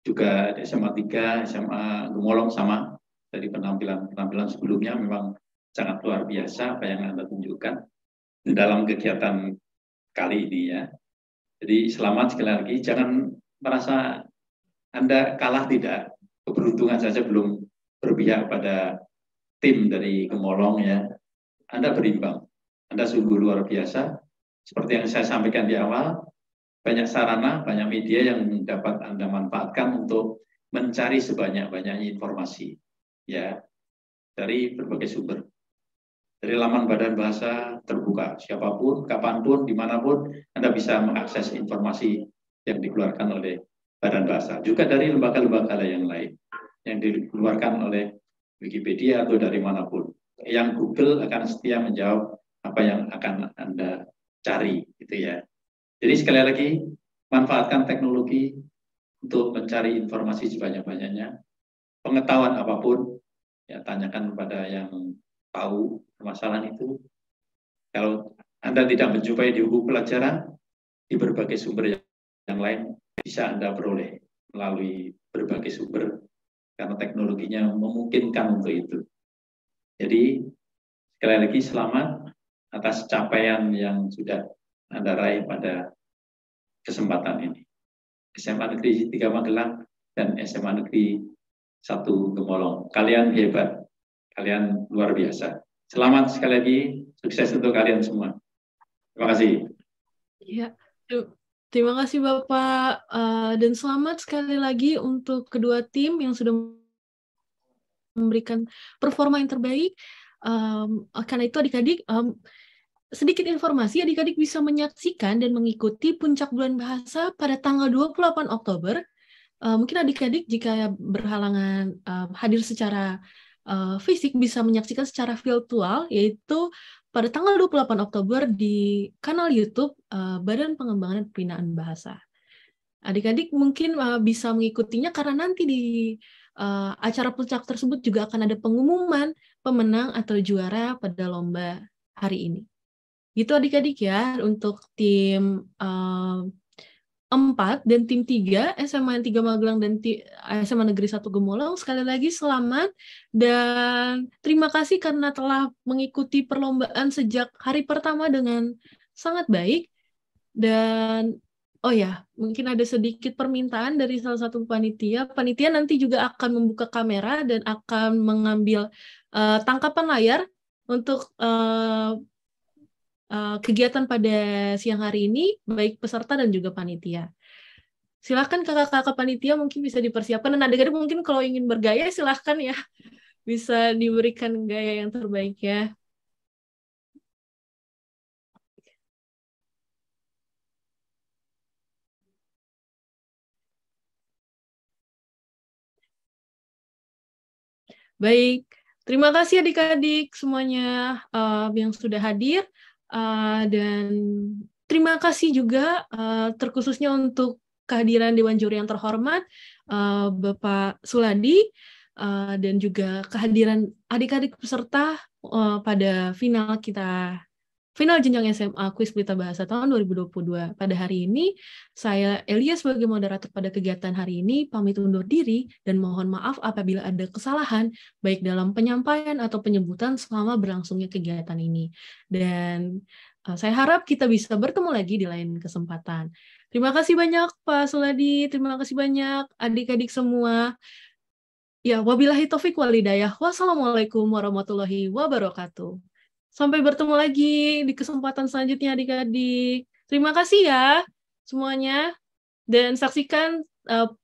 [SPEAKER 4] juga SMA 3, SMA Gemolong sama, dari penampilan sebelumnya memang sangat luar biasa apa yang Anda tunjukkan dalam kegiatan kali ini ya. Jadi selamat sekali lagi, jangan merasa Anda kalah, tidak. Keberuntungan saja belum berpihak pada tim dari Gemolong ya. Anda berimbang, Anda sungguh luar biasa. Seperti yang saya sampaikan di awal, banyak sarana, banyak media yang dapat Anda manfaatkan untuk mencari sebanyak-banyaknya informasi ya dari berbagai sumber. Dari laman Badan Bahasa terbuka, siapapun, kapanpun, dimanapun, Anda bisa mengakses informasi yang dikeluarkan oleh Badan Bahasa. Juga dari lembaga-lembaga yang lain, yang dikeluarkan oleh Wikipedia atau dari manapun. Yang Google akan setia menjawab apa yang akan Anda cari, gitu ya. Jadi sekali lagi, manfaatkan teknologi untuk mencari informasi sebanyak-banyaknya. Pengetahuan apapun, ya tanyakan kepada yang tahu permasalahan itu. Kalau Anda tidak menjumpai di buku pelajaran, di berbagai sumber yang lain bisa Anda peroleh melalui berbagai sumber karena teknologinya memungkinkan untuk itu. Jadi sekali lagi selamat atas capaian yang sudah Anda raih pada kesempatan ini. SMA Negeri 3 Magelang dan SMA Negeri 1 Gemolong. Kalian hebat. Kalian luar biasa. Selamat sekali lagi, sukses untuk kalian semua. Terima kasih.
[SPEAKER 1] Ya, terima kasih Bapak, dan selamat sekali lagi untuk kedua tim yang sudah memberikan performa yang terbaik. Karena itu adik-adik, sedikit informasi, adik-adik bisa menyaksikan dan mengikuti Puncak Bulan Bahasa pada tanggal 28 Oktober. Mungkin adik-adik jika berhalangan hadir secara fisik bisa menyaksikan secara virtual, yaitu pada tanggal 28 Oktober di kanal YouTube Badan Pengembangan dan Pembinaan Bahasa. Adik-adik mungkin bisa mengikutinya karena nanti di acara puncak tersebut juga akan ada pengumuman pemenang atau juara pada lomba hari ini. Gitu adik-adik ya, untuk tim 4 dan tim 3, SMA 3 Magelang dan SMA Negeri 1 Gemolong, sekali lagi selamat dan terima kasih karena telah mengikuti perlombaan sejak hari pertama dengan sangat baik. Dan oh ya, mungkin ada sedikit permintaan dari salah satu panitia. Panitia nanti juga akan membuka kamera dan akan mengambil tangkapan layar untuk kegiatan pada siang hari ini, baik peserta dan juga panitia. Silakan kakak-kakak panitia mungkin bisa dipersiapkan, dan adik-adik mungkin kalau ingin bergaya silahkan ya, bisa diberikan gaya yang terbaik ya. Baik, terima kasih adik-adik semuanya yang sudah hadir, dan terima kasih juga terkhususnya untuk kehadiran Dewan Juri yang terhormat, Bapak Suladi, dan juga kehadiran adik-adik peserta pada final jenjang SMA Kuis Pelita Bahasa tahun 2022. Pada hari ini, saya Elia sebagai moderator pada kegiatan hari ini pamit undur diri dan mohon maaf apabila ada kesalahan baik dalam penyampaian atau penyebutan selama berlangsungnya kegiatan ini. Dan saya harap kita bisa bertemu lagi di lain kesempatan. Terima kasih banyak Pak Suladi, terima kasih banyak adik-adik semua. Ya, wabillahi taufik wal hidayah. Wassalamualaikum warahmatullahi wabarakatuh. Sampai bertemu lagi di kesempatan selanjutnya adik-adik. Terima kasih ya semuanya. Dan saksikan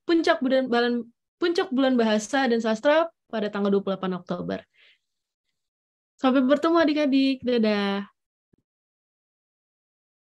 [SPEAKER 1] puncak bulan bahasa dan sastra pada tanggal 28 Oktober. Sampai bertemu adik-adik. Dadah.